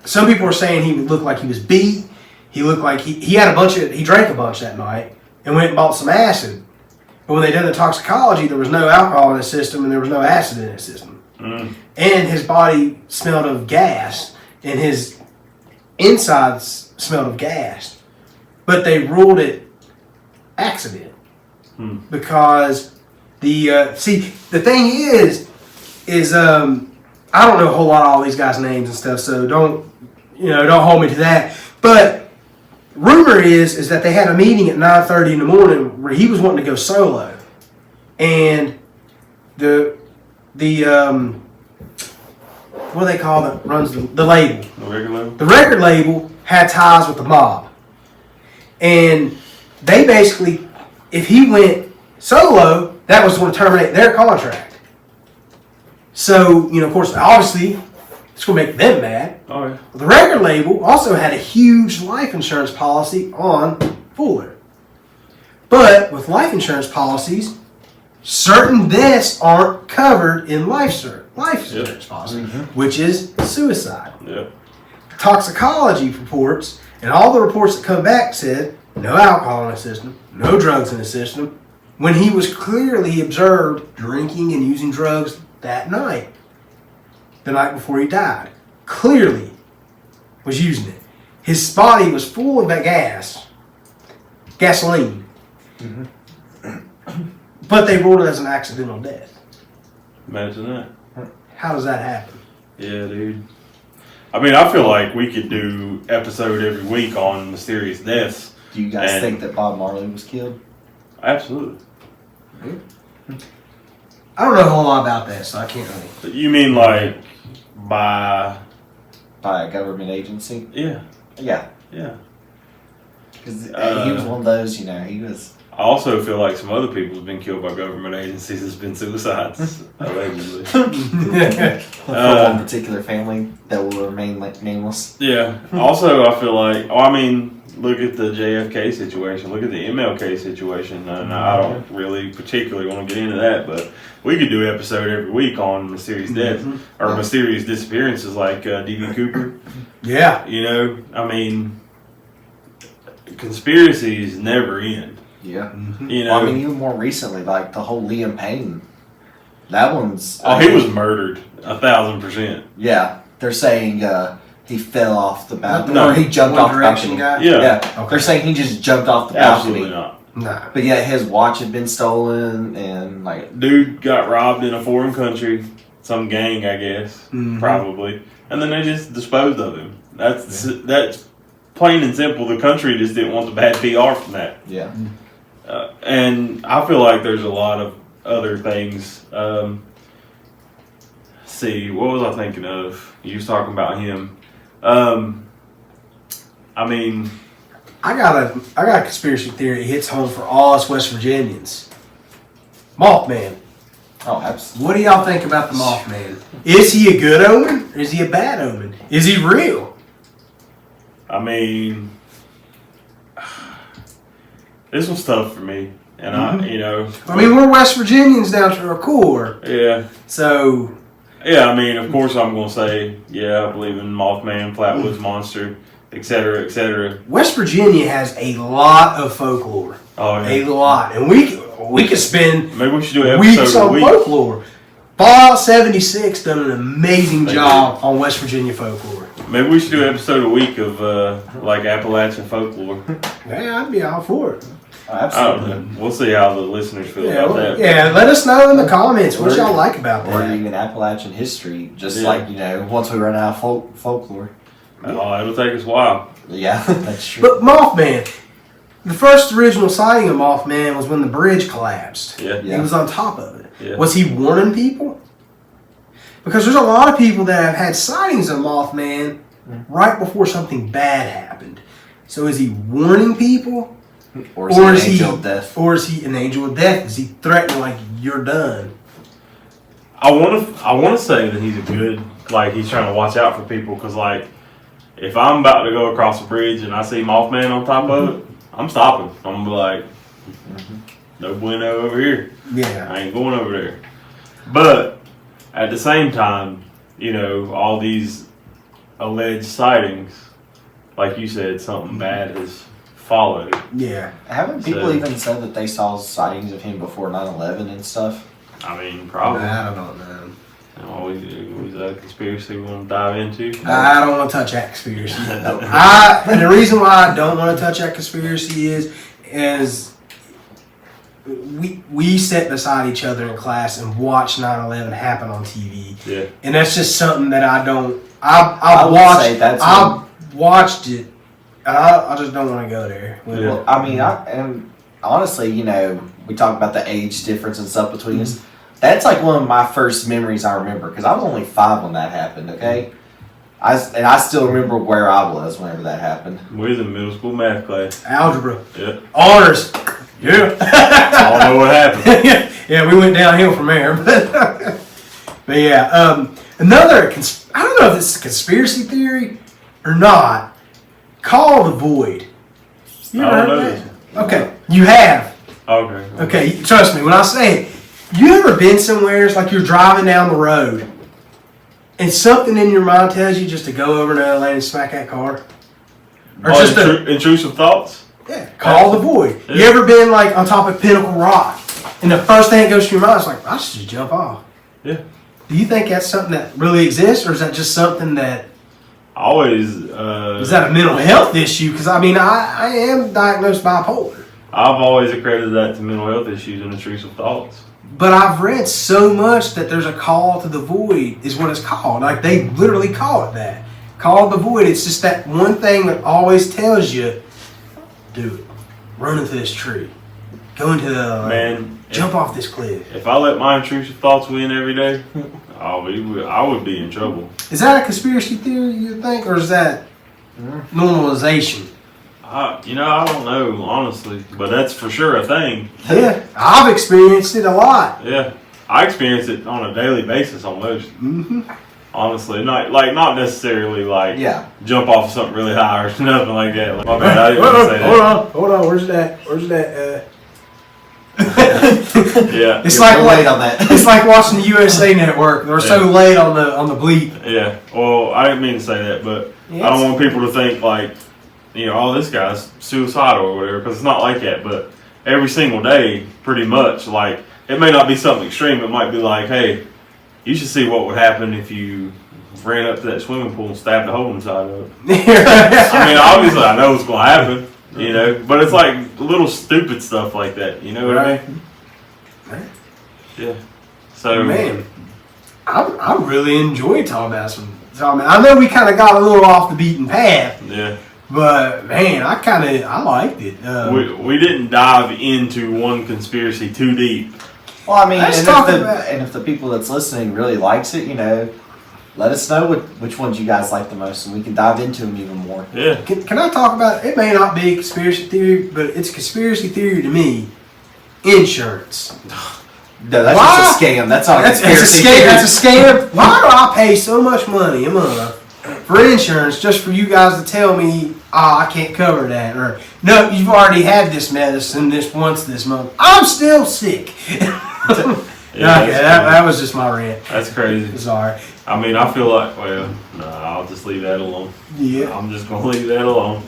some people were saying he looked like he was beat. He looked like he drank a bunch that night and went and bought some acid. But when they did the toxicology, there was no alcohol in his system and there was no acid in his system. And his body smelled of gas, and his inside smelled of gas, but they ruled it accident because the thing is I don't know a whole lot of all these guys' names and stuff, so don't hold me to that. But rumor is that they had a meeting at 9:30 in the morning where he was wanting to go solo, and the what do they call that runs the label? The record label? The record label had ties with the mob. And they basically, if he went solo, that was going to terminate their contract. So, of course, obviously, it's going to make them mad. Oh, yeah. The record label also had a huge life insurance policy on Fuller. But with life insurance policies, certain deaths aren't covered in life insurance policy, which is suicide. Yeah. Toxicology reports, and all the reports that come back said no alcohol in the system, no drugs in the system, when he was clearly observed drinking and using drugs that night, the night before he died. Clearly was using it. His body was full of that gasoline. But they ruled it as an accidental death. Imagine that. How does that happen? Yeah, dude. I mean, I feel like we could do episode every week on mysterious deaths. Do you guys think that Bob Marley was killed? Absolutely. I don't know a whole lot about that, so I can't really. You mean like by a government agency? Yeah. Yeah. Yeah. Because he was one of those, he was... I also feel like some other people have been killed by government agencies. It's been suicides, allegedly. For one particular family that will remain nameless. Yeah. Also, I feel like, look at the JFK situation. Look at the MLK situation. And I don't really particularly want to get into that, but we could do an episode every week on mysterious deaths or mysterious disappearances like D.B. Cooper. Yeah. Conspiracies never end. Yeah. Well, even more recently, like the whole Liam Payne. That one's... he was murdered, 1,000%. Yeah. They're saying he fell off the balcony. No, or he jumped off the balcony. Guy? Yeah. Okay. They're saying he just jumped off the balcony. Absolutely not. Nah. But yeah, his watch had been stolen and like... Dude got robbed in a foreign country. Some gang, I guess. Probably. And then they just disposed of him. That's plain and simple. The country just didn't want the bad PR from that. Yeah. And I feel like there's a lot of other things. See, what was I thinking of? You was talking about him. I got a conspiracy theory that hits home for all us West Virginians. Mothman. Oh, absolutely. What do y'all think about the Mothman? Is he a good omen or is he a bad omen? Is he real? This was tough for me. And we're West Virginians down to our core. Yeah. So. Yeah, of course I'm going to say, I believe in Mothman, Flatwoods Monster, etc., etc. West Virginia has a lot of folklore. Oh, yeah. A lot. And we could spend maybe we should do an weeks episode on folklore. Fallout 76 done an amazing job on West Virginia folklore. Maybe we should do an episode a week of Appalachian folklore. Yeah, I'd be all for it. Oh, absolutely. I don't know. We'll see how the listeners feel about that. Yeah, let us know in the comments what y'all like about that. Or even Appalachian history, just once we run out of folklore. Oh, it'll take us a while. Yeah, that's true. But Mothman, the first original sighting of Mothman was when the bridge collapsed. Yeah. He was on top of it. Yeah. Was he warning people? Because there's a lot of people that have had sightings of Mothman right before something bad happened. So is he warning people? Or is he an angel of death? Or is he an angel of death? Is he threatening like you're done? I want to say that he's a good, he's trying to watch out for people because if I'm about to go across the bridge and I see Mothman on top of it, I'm stopping. I'm going to be like, no bueno over here. Yeah. I ain't going over there. But at the same time, all these alleged sightings, like you said, something bad has followed. Yeah. Haven't people even said that they saw sightings of him before 9/11 and stuff? Probably. I don't know. Always a conspiracy we want to dive into? I don't want to touch that conspiracy. No. And the reason why I don't want to touch that conspiracy is we sat beside each other in class and watched 9/11 happen on TV. Yeah. And that's just something that I don't. I would say that's I've watched it. I just don't want to go there. Well, I mean, and honestly, you know, we talk about the age difference and stuff between us. That's like one of my first memories I remember because I was only 5 when that happened. Okay, I still remember where I was whenever that happened. We was in middle school math class. Algebra. Yeah. Honors. Yeah. I don't know what happened. Yeah, we went downhill from there. But yeah, another, I don't know if it's a conspiracy theory or not. Call the void. You I ever don't heard know that? Okay, you have. Okay. Okay, trust me when I say it. You ever been somewhere, it's like you're driving down the road and something in your mind tells you just to go over another lane and smack that car? Or just intrusive thoughts? Yeah, call the void. Yeah. You ever been like on top of Pinnacle Rock and the first thing that goes through your mind is like, I should just jump off? Yeah. Do you think that's something that really exists or is that just something that is that a mental health issue? Because I mean, I am diagnosed bipolar. I've always accredited that to mental health issues and intrusive thoughts. But I've read so much that there's a call to the void is what it's called. Like they literally call it that. Call the void. It's just that one thing that always tells you, do it. Run into this tree. Go into the Man, jump off this cliff. If I let my intrusive thoughts win every day, I would be in trouble. Is that a conspiracy theory you think, or is that normalization? I don't know, honestly, but that's for sure a thing. Yeah, I've experienced it a lot. Yeah, I experience it on a daily basis almost. Mm-hmm. Honestly, not necessarily like Yeah. jump off of something really high or nothing like that. Like, my bad, I didn't want to say that. Hold on. Where's that? Yeah, It's You're like late on that. It's like watching the USA Network. They're so late on the bleep. yeah. Well, I didn't mean to say that, but I don't want people to think like, oh, this guy's suicidal or whatever, because it's not like that. But every single day, pretty much, like it may not be something extreme. It might be like, hey, you should see what would happen if you ran up to that swimming pool and stabbed a hole inside of it. I mean, obviously, I know what's going to happen, but it's like little stupid stuff like that. You know what I mean? Man. Yeah. So, Man, I really enjoyed talking about I know we kind of got a little off the beaten path. yeah. But man, I liked it. We didn't dive into one conspiracy too deep. Well, I mean, Let's and talk if, about- and if the people that's listening really likes it, let us know which ones you guys like the most, and we can dive into them even more. Yeah. Can I talk about it? It may not be a conspiracy theory, but it's a conspiracy theory to me. Insurance. No, that's Why? just a scam. That's not a That's a conspiracy scam. theory. That's a scam. Why do I pay so much money a month for insurance just for you guys to tell me, I can't cover that, or no, you've already had this medicine once this month. I'm still sick. That was just my rant. That's crazy. Sorry. I mean, I feel like, I'll just leave that alone. Yeah. I'm just going to leave that alone.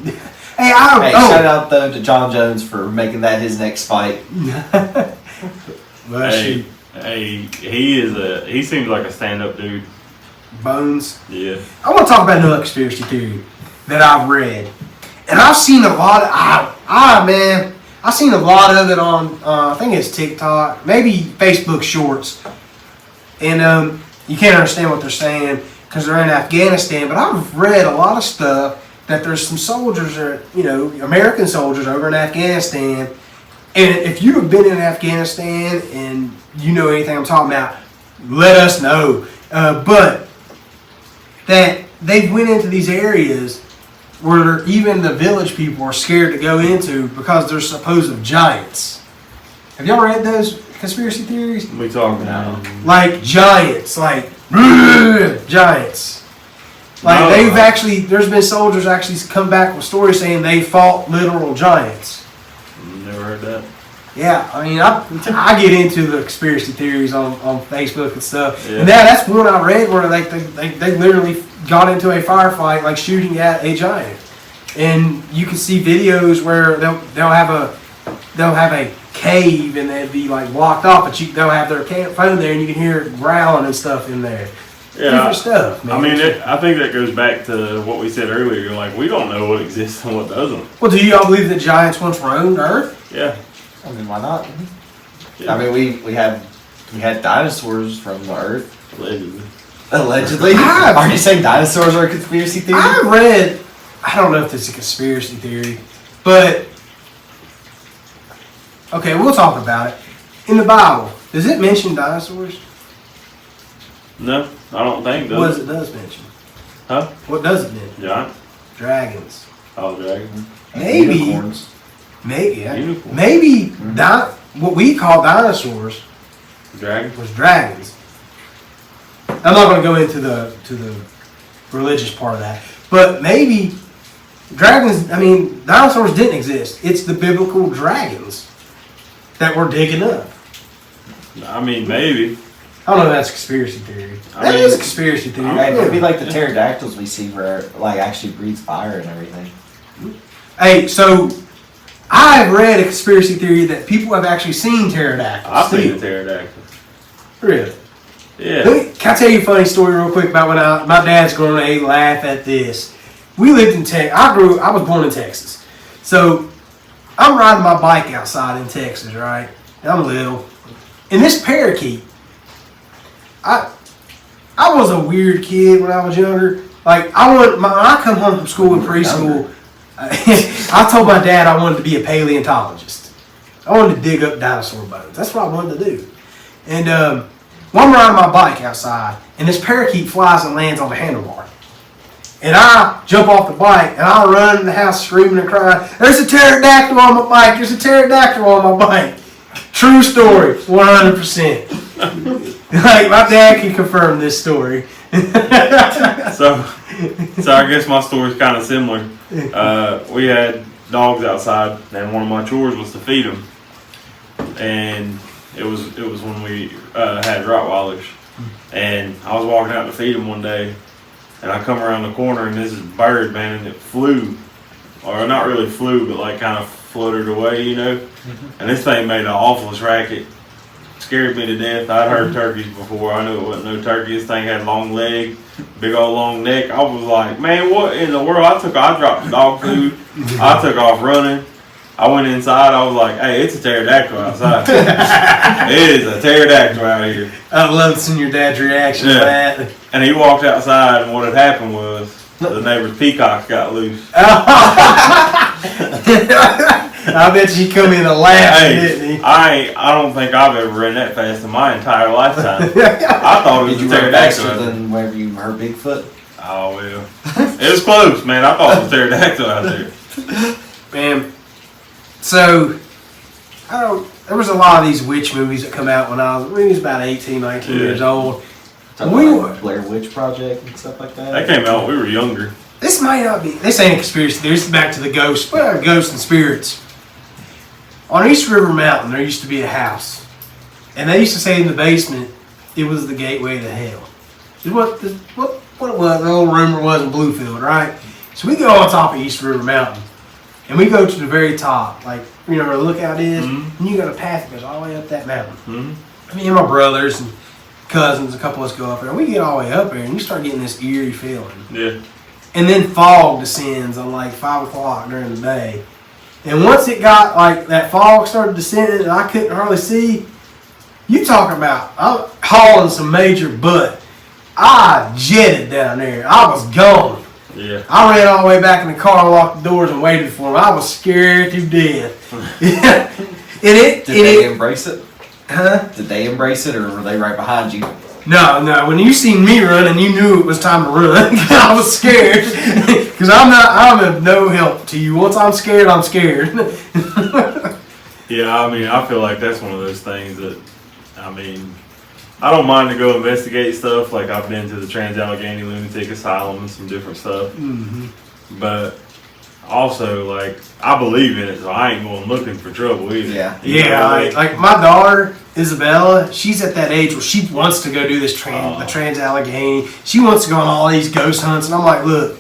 Hey, shout out though to John Jones for making that his next fight. Well, shoot. He seems like a stand-up dude. Bones. Yeah. I want to talk about another conspiracy theory that I've read, and I've seen a lot of. I've seen a lot of it on. I think it's TikTok, maybe Facebook Shorts, and you can't understand what they're saying because they're in Afghanistan. But I've read a lot of stuff that there's some soldiers, American soldiers over in Afghanistan, and if you have been in Afghanistan and you know anything I'm talking about, let us know. But that they went into these areas where even the village people are scared to go into because they're supposed giants. Have y'all read those conspiracy theories? We talking about. Like giants, like giants. Like there's been soldiers actually come back with stories saying they fought literal giants. Never heard that. Yeah, I mean, I get into the conspiracy theories on Facebook and stuff. Yeah. And that's one I read where they literally got into a firefight, like shooting at a giant. And you can see videos where they'll have a cave and they'd be like blocked off, but they'll have their phone there and you can hear it growling and stuff in there. different stuff, man. I mean, I think that goes back to what we said earlier. Like, we don't know what exists and what doesn't. Well, do y'all believe that giants once roamed Earth? Yeah. I mean, why not? Yeah. I mean, we had dinosaurs from the Earth. Allegedly. Allegedly. Are you saying dinosaurs are a conspiracy theory? I read, I don't know if this is a conspiracy theory, but okay, we'll talk about it. In the Bible, does it mention dinosaurs? No, I don't think. What Does it does mention? Huh? What does it mention? Giant? Dragons. Oh, dragon. Maybe. Unicorns. Maybe. Unicorn. Maybe what we call dinosaurs Dragon? was dragons. I'm not going to go into the religious part of that, but maybe dragons. I mean, dinosaurs didn't exist. It's the biblical dragons that we're digging up. I mean, maybe. I don't know if that's a conspiracy theory. I That mean, is a conspiracy theory. Right, it'd be like the pterodactyls we see where like actually breathes fire and everything. Hey, so I've read a conspiracy theory that people have actually seen pterodactyls. I've seen a pterodactyl. Really? Yeah. Can I tell you a funny story real quick about when my dad's going to laugh at this. We lived in Texas. I was born in Texas. So I'm riding my bike outside in Texas, right? And I'm little. And this parakeet, I was a weird kid when I was younger. Like when I come home from school in preschool, I told my dad I wanted to be a paleontologist. I wanted to dig up dinosaur bones. That's what I wanted to do. And well, I'm riding my bike outside, and this parakeet flies and lands on the handlebar. And I jump off the bike, and I run in the house screaming and crying, "There's a pterodactyl on my bike! There's a pterodactyl on my bike!" True story, 100%. Like, my dad can confirm this story. So I guess my story's kind of similar. We had dogs outside, and one of my chores was to feed them. And it was when we had Rottweilers, and I was walking out to feed them one day, and I come around the corner, and this is bird, man, and it flew, or not really flew, but like kind of fluttered away, you know. And this thing made an awfulest racket. Scared me to death. I'd heard turkeys before. I knew it wasn't no turkey. This thing had long leg, big old long neck. I was like, man, what in the world? I dropped the dog food. I took off running. I went inside. I was like, hey, it's a pterodactyl outside. It is a pterodactyl out here. I'd love to see your dad's reaction to that. And he walked outside, and what had happened was the neighbor's peacocks got loose. I bet you come in a laugh, didn't he? I don't think I've ever ran that fast in my entire lifetime. I thought it was Did you a run pterodactyl. faster than whenever you heard Bigfoot? Oh, well. It was close, man. I thought it was a pterodactyl out there. Man, so, there was a lot of these witch movies that come out when I was about 18, 19 years old. Like Blair Witch Project and stuff like that? That came out when we were younger. This might not be, this ain't a conspiracy theory, this is back to the ghosts and spirits. On East River Mountain, there used to be a house. And they used to say in the basement, it was the gateway to hell. It's what it was, the old rumor was in Bluefield, right? So we go on top of East River Mountain. And we go to the very top, like, you know where the lookout is? Mm-hmm. And you got a path that goes all the way up that mountain. Mm-hmm. Me and my brothers and cousins, a couple of us go up there. And we get all the way up there, and you start getting this eerie feeling. Yeah. And then fog descends on like 5 o'clock during the day. And once it got like that fog started descending and I couldn't hardly see, you talking about I'm hauling some major butt. I jetted down there. I was gone. Yeah. I ran all the way back in the car, locked the doors, and waited for him. I was scared to death. Did they embrace it? Huh? Did they embrace it, or were they right behind you? No. When you seen me running, you knew it was time to run. I was scared because I'm of no help to you. Once I'm scared, I'm scared. Yeah, I mean, I feel like that's one of those things that, I mean, I don't mind to go investigate stuff. Like I've been to the Trans-Allegheny Lunatic Asylum and some different stuff. Mm-hmm. But also, like, I believe in it, so I ain't going looking for trouble either. Yeah. Yeah, like my daughter, Isabella, she's at that age where she wants to go do this the Trans-Allegheny. She wants to go on all these ghost hunts, and I'm like, look,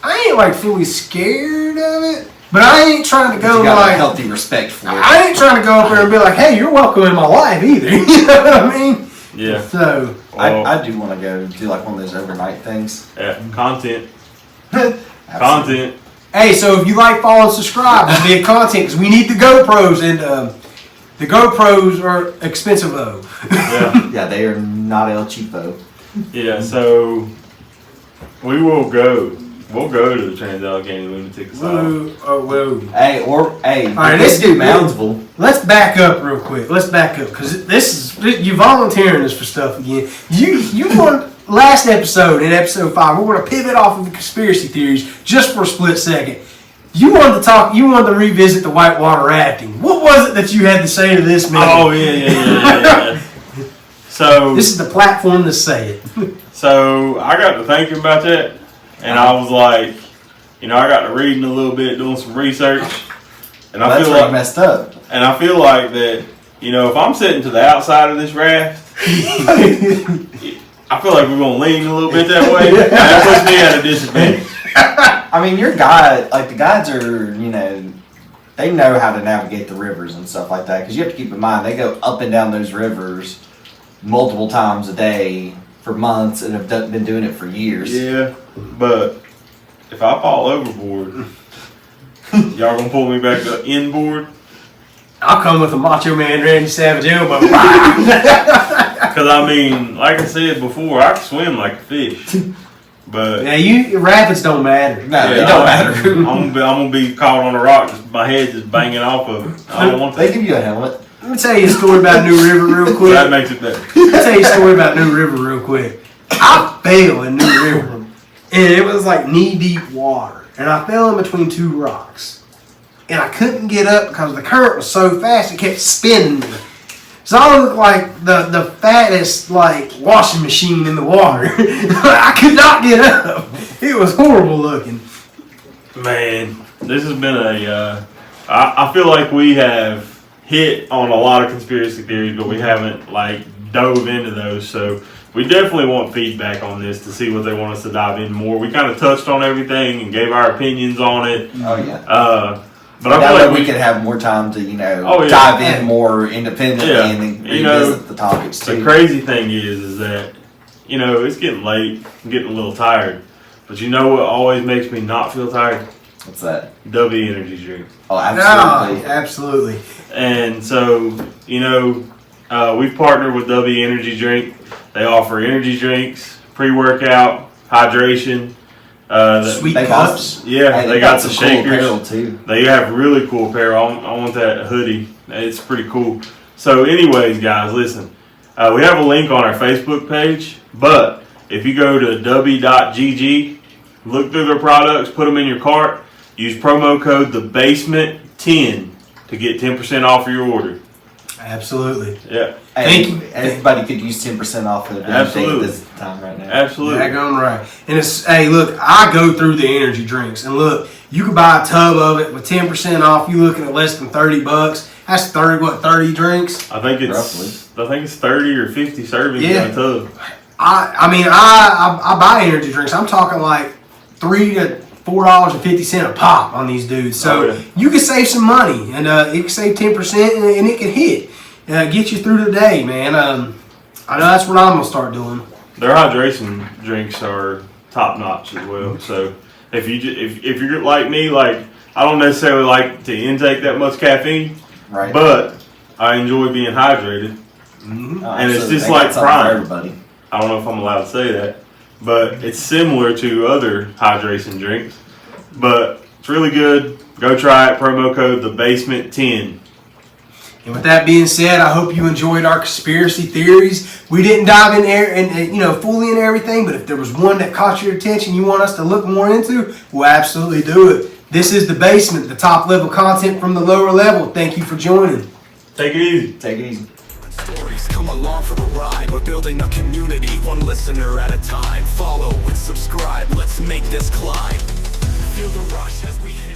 I ain't like fully scared of it, but I ain't trying to go you got like a healthy respect for it. I ain't trying to go up there and be like, hey, you're welcome in my life either. You know what I mean? Yeah. So I do want to go do like one of those overnight things. Yeah. Content. Absolutely. Content. hey, so if you like, follow, and subscribe, we'll be content because we need the GoPros, and the GoPros are expensive though. Yeah. Yeah, they are not El Cheapo. Yeah. So we will go. We'll go to the Trans-Allegheny Lunatic Asylum. Whoa. Hey, right, let's do Moundsville. Let's back up real quick. Let's back up because you volunteering this for stuff again. You want last episode in episode 5. We're going to pivot off of the conspiracy theories just for a split second. You wanted to revisit the whitewater rafting. What was it that you had to say to this man? Oh yeah. So this is the platform to say it. So I got to thinking about that, and I was like, I got to reading a little bit, doing some research, and I That's feel where like you messed up. And I feel like that, if I'm sitting to the outside of this raft, I feel like we're gonna lean a little bit that way. And that puts me at a disadvantage. I mean, your guide, like the guides are, they know how to navigate the rivers and stuff like that. Because you have to keep in mind, they go up and down those rivers multiple times a day for months and have been doing it for years. Yeah, but if I fall overboard, y'all gonna pull me back to inboard? I'll come with a Macho Man Randy Savage elbow. Because I mean, like I said before, I can swim like a fish. But yeah, rapids don't matter. No, it don't matter. I'm gonna be caught on a rock, just my head just banging off of it. I don't want They that. give you a helmet. Let me tell you a story about New River real quick. That makes it better. Let me tell you a story about New River real quick. I fell in New River, and it was like knee-deep water, and I fell in between 2 rocks, and I couldn't get up because the current was so fast it kept spinning me. So I looked like the fattest washing machine in the water. I could not get up. It was horrible looking. Man, this has been I feel like we have hit on a lot of conspiracy theories, but we haven't dove into those. So we definitely want feedback on this to see what they want us to dive in more. We kind of touched on everything and gave our opinions on it. Oh yeah. But I now feel that like we can have more time to yeah. dive in more independently and then revisit the topics too. The crazy thing is that it's getting late. I'm getting a little tired. But you know what always makes me not feel tired? What's that? W energy drink. Oh, absolutely. No, absolutely. And so, we've partnered with W Energy Drink. They offer energy drinks, pre-workout, hydration. Sweet they cups. Yeah, Hey, they got the some cool shakers. apparel too. They have really cool apparel. I want that hoodie. It's pretty cool. So anyways, guys, listen. We have a link on our Facebook page, but if you go to w.gg, look through their products, put them in your cart, use promo code THEBASEMENT10 to get 10% off of your order. Absolutely. Yeah. Thank you. Everybody could use 10% off of anything at this time right now. Absolutely. Daggone right. And look, I go through the energy drinks, and look, you can buy a tub of it with 10% off. You're looking at less than $30. That's 30 drinks? I think it's 30 or 50 servings in a tub. I buy energy drinks. I'm talking like $3 to $4.50 a pop on these dudes. So you can save some money, and it can save 10%, and it can hit. Get you through the day, man. I know that's what I'm gonna start doing. Their hydration drinks are top notch as well. So if you're like me, I don't necessarily like to intake that much caffeine, Right. but I enjoy being hydrated. Mm-hmm. And it's just they like got something for Prime. everybody. I don't know if I'm allowed to say that, but it's similar to other hydration drinks. But it's really good. Go try it. Promo code THEBASEMENT10. And with that being said, I hope you enjoyed our conspiracy theories. We didn't dive in there and fully into everything, but if there was one that caught your attention you want us to look more into, we'll absolutely do it. This is The Basement, the top level content from the lower level. Thank you for joining. Take it easy. Take it easy. Stories come along for the ride. We're building a community, one listener at a time. Follow and subscribe. Let's make this climb. Feel the rush as we hit.